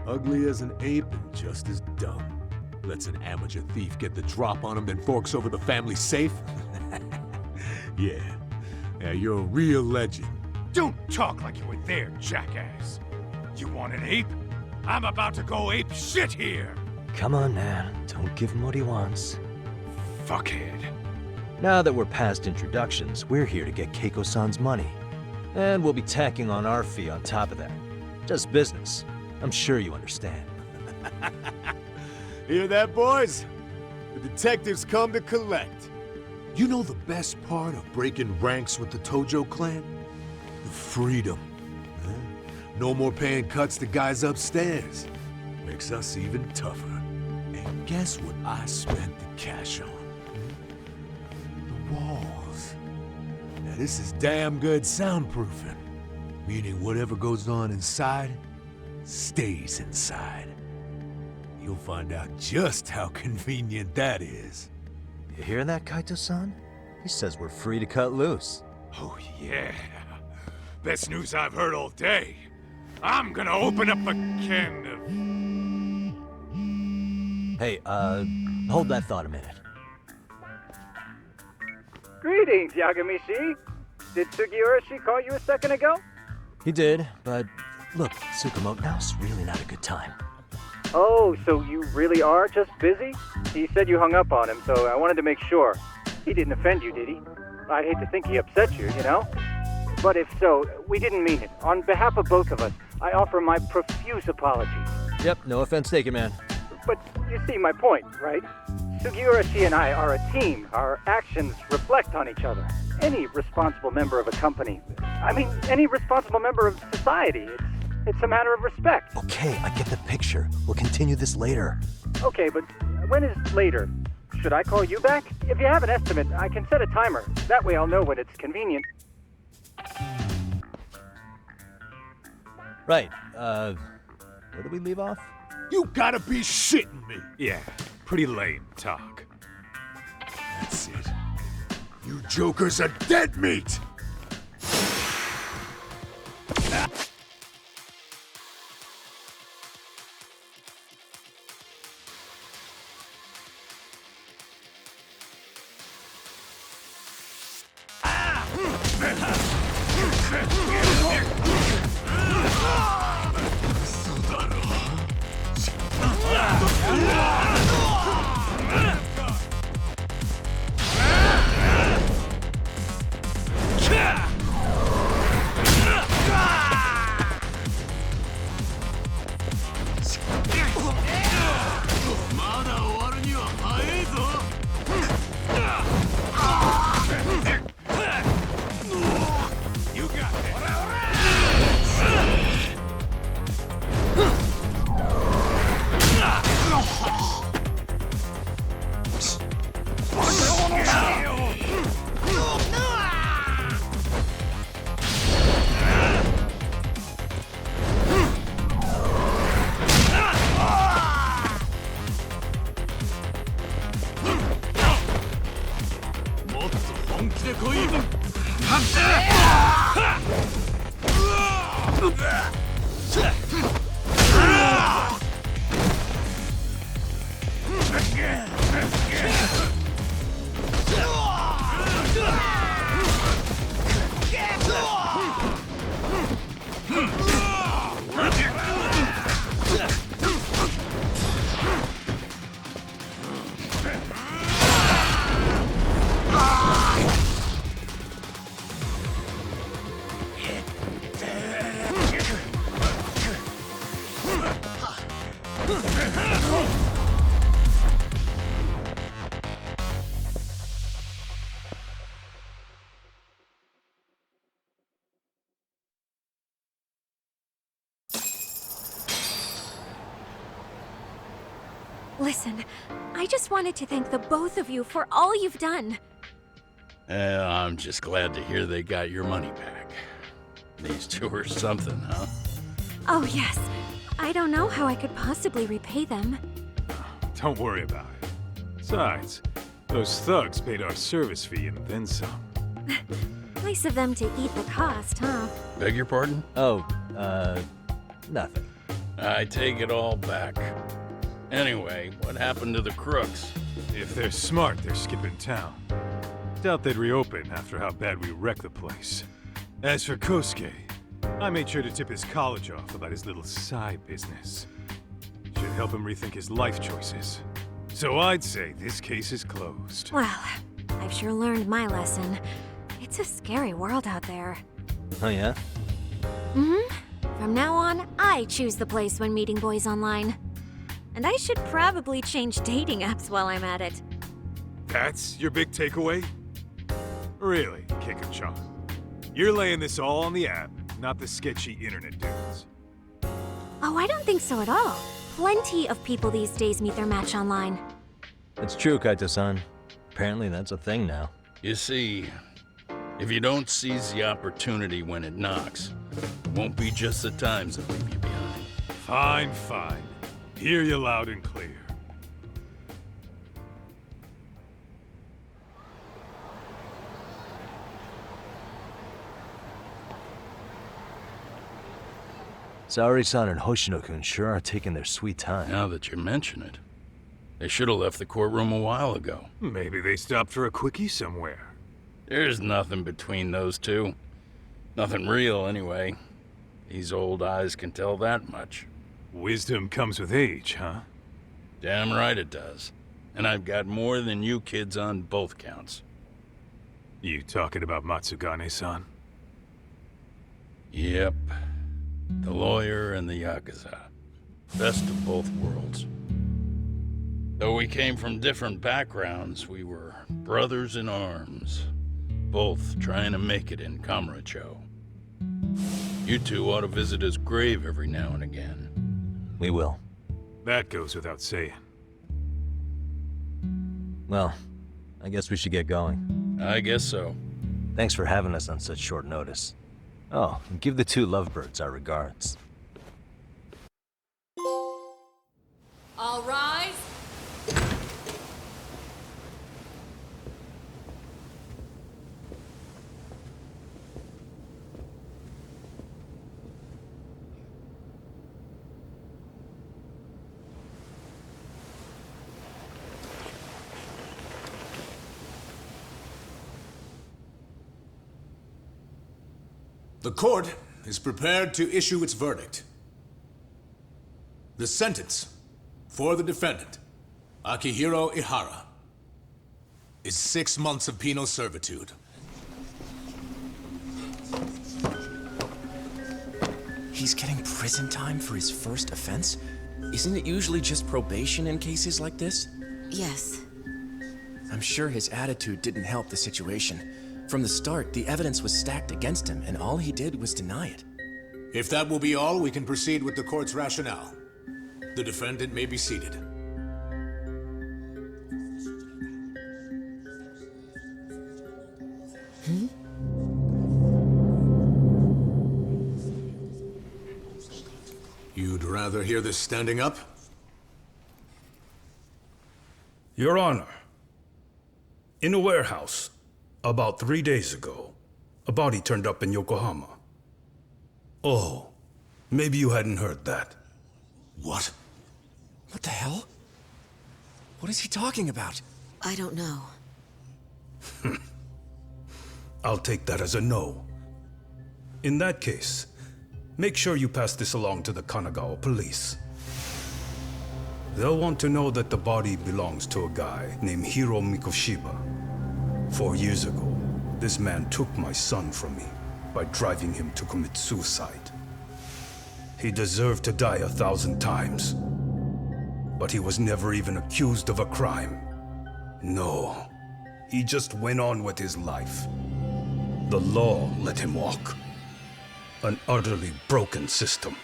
Ugly as an ape and just as dumb. Lets an amateur thief get the drop on him, then forks over the family safe? Yeah, you're a real legend. Don't talk like you were there, jackass. You want an ape? I'm about to go ape shit here. Come on, man. Don't give him what he wants. Fuckhead. Now that we're past introductions, we're here to get Keiko-san's money. And we'll be tacking on our fee on top of that. Just business. I'm sure you understand. Hear that, boys? The detectives come to collect. You know the best part of breaking ranks with the Tojo clan? The freedom. Huh? No more paying cuts to guys upstairs. Makes us even tougher. And guess what I spent the cash on? The walls. Now this is damn good soundproofing. Meaning whatever goes on inside, stays inside. You'll find out just how convenient that is. You hear that, Kaito-san? He says we're free to cut loose. Oh, yeah. Best news I've heard all day. I'm gonna open up a can of... Hey, hold that thought a minute. Greetings, Yagami-shi. Did Sugiura-shi call you a second ago? He did, but look, Tsukumo, now's really not a good time. Oh, so you really are just busy? He said you hung up on him, so I wanted to make sure. He didn't offend you, did he? I'd hate to think he upset you, you know? But if so, we didn't mean it. On behalf of both of us, I offer my profuse apologies. Yep, no offense taken, man. But you see my point, right? Sugiura-shi and I are a team. Our actions reflect on each other. Any responsible member of a company, any responsible member of society, it's a matter of respect. Okay, I get the picture. We'll continue this later. Okay, but when is later? Should I call you back? If you have an estimate, I can set a timer. That way I'll know when it's convenient. Right, where did we leave off? You gotta be shitting me! Yeah, pretty lame talk. That's it. You jokers are dead meat! Listen, I just wanted to thank the both of you for all you've done. I'm just glad to hear they got your money back. These two are something, huh? Oh, yes. I don't know how I could possibly repay them. Don't worry about it. Besides, those thugs paid our service fee and then some. Nice of them to eat the cost, huh? Beg your pardon? Oh, Nothing. I take it all back. Anyway, what happened to the crooks? If they're smart, they're skipping town. Doubt they'd reopen after how bad we wrecked the place. As for Kosuke, I made sure to tip his college off about his little side business. Should help him rethink his life choices. So I'd say this case is closed. Well, I've sure learned my lesson. It's a scary world out there. Oh yeah? Mm-hmm. From now on, I choose the place when meeting boys online. And I should probably change dating apps while I'm at it. That's your big takeaway? Really, Kika-chan? You're laying this all on the app, not the sketchy internet dudes. Oh, I don't think so at all. Plenty of people these days meet their match online. It's true, Kaito-san. Apparently that's a thing now. You see, if you don't seize the opportunity when it knocks, it won't be just the times that leave you behind. Fine, fine. Hear you loud and clear. Saori-san and Hoshino-kun sure are taking their sweet time. Now that you mention it, they should have left the courtroom a while ago. Maybe they stopped for a quickie somewhere. There's nothing between those two. Nothing real, anyway. These old eyes can tell that much. Wisdom comes with age, huh? Damn right it does. And I've got more than you kids on both counts. You talking about Matsugane-san? Yep. The lawyer and the Yakuza. Best of both worlds. Though we came from different backgrounds, we were brothers in arms. Both trying to make it in Kamurocho. You two ought to visit his grave every now and again. We will. That goes without saying. Well, I guess we should get going. I guess so. Thanks for having us on such short notice. Oh, and give the two lovebirds our regards. All rise. The court is prepared to issue its verdict. The sentence for the defendant, Akihiro Ihara, is 6 months of penal servitude. He's getting prison time for his first offense? Isn't it usually just probation in cases like this? Yes. I'm sure his attitude didn't help the situation. From the start, the evidence was stacked against him, and all he did was deny it. If that will be all, we can proceed with the court's rationale. The defendant may be seated. You'd rather hear this standing up? Your Honor, in a warehouse, about 3 days ago, a body turned up in Yokohama. Oh, maybe you hadn't heard that. What? What the hell? What is he talking about? I don't know. I'll take that as a no. In that case, make sure you pass this along to the Kanagawa police. They'll want to know that the body belongs to a guy named Hiro Mikoshiba. 4 years ago, this man took my son from me by driving him to commit suicide. He deserved to die 1,000 times, but he was never even accused of a crime. No, he just went on with his life. The law let him walk. An utterly broken system.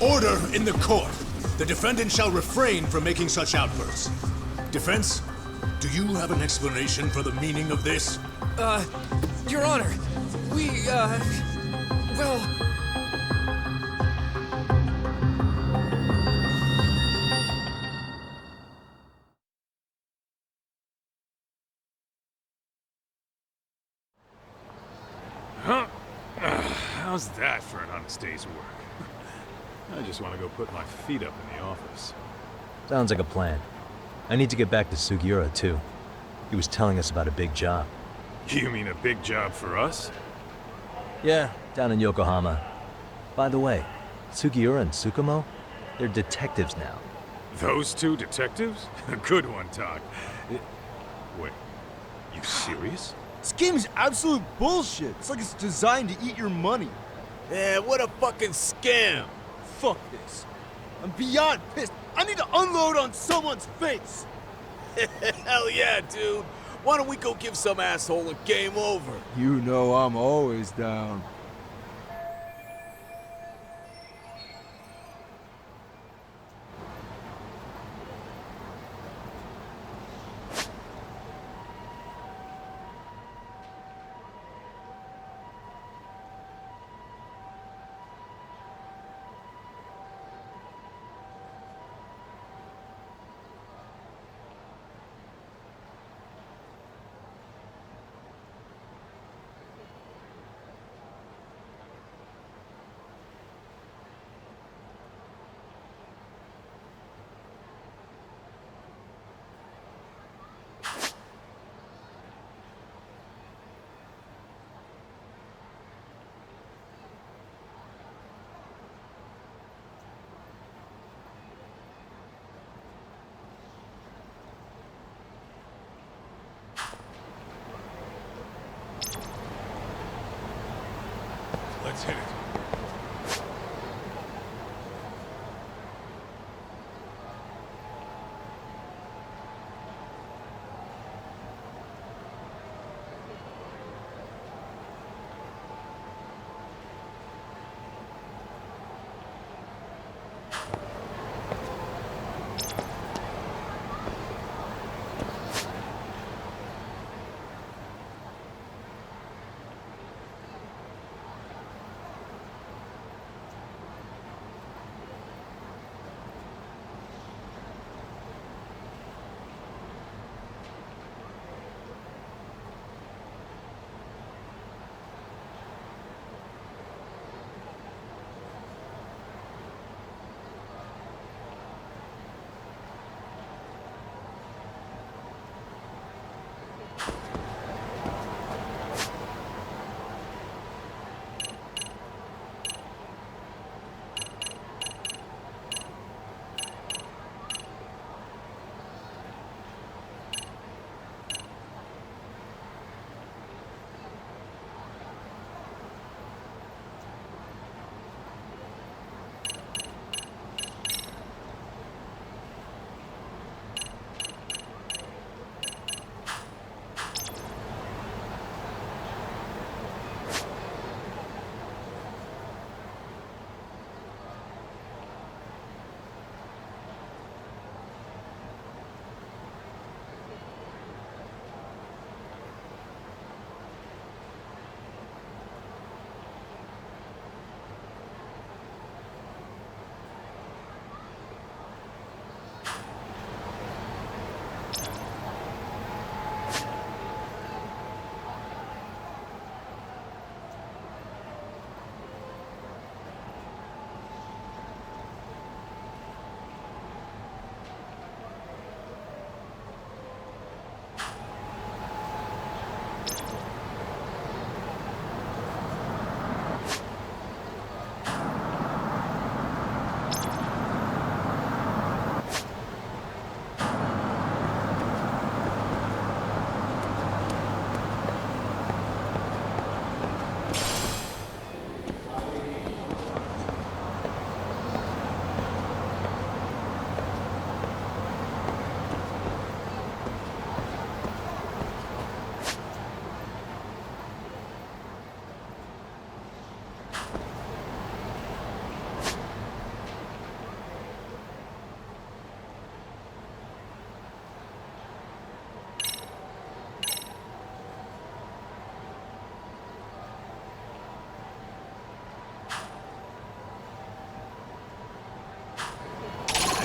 Order in the court! The defendant shall refrain from making such outbursts. Defense, do you have an explanation for the meaning of this? Your Honor, well... How's that for an honest day's work? I just want to go put my feet up in the office. Sounds like a plan. I need to get back to Sugiura, too. He was telling us about a big job. You mean a big job for us? Yeah, down in Yokohama. By the way, Sugiura and Tsukumo, they're detectives now. Those two detectives? Good one, Todd. Wait, you serious? This game is absolute bullshit. It's like it's designed to eat your money. Yeah, what a fucking scam. Fuck this. I'm beyond pissed. I need to unload on someone's face. Hell yeah, dude. Why don't we go give some asshole a game over? You know I'm always down. Let's hit it.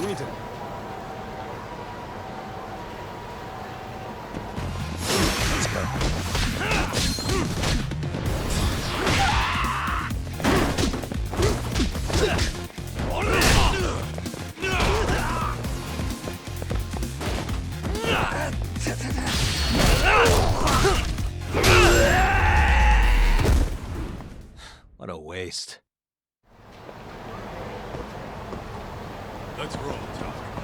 We need to... Let's go. waste. Let's roll, Doc.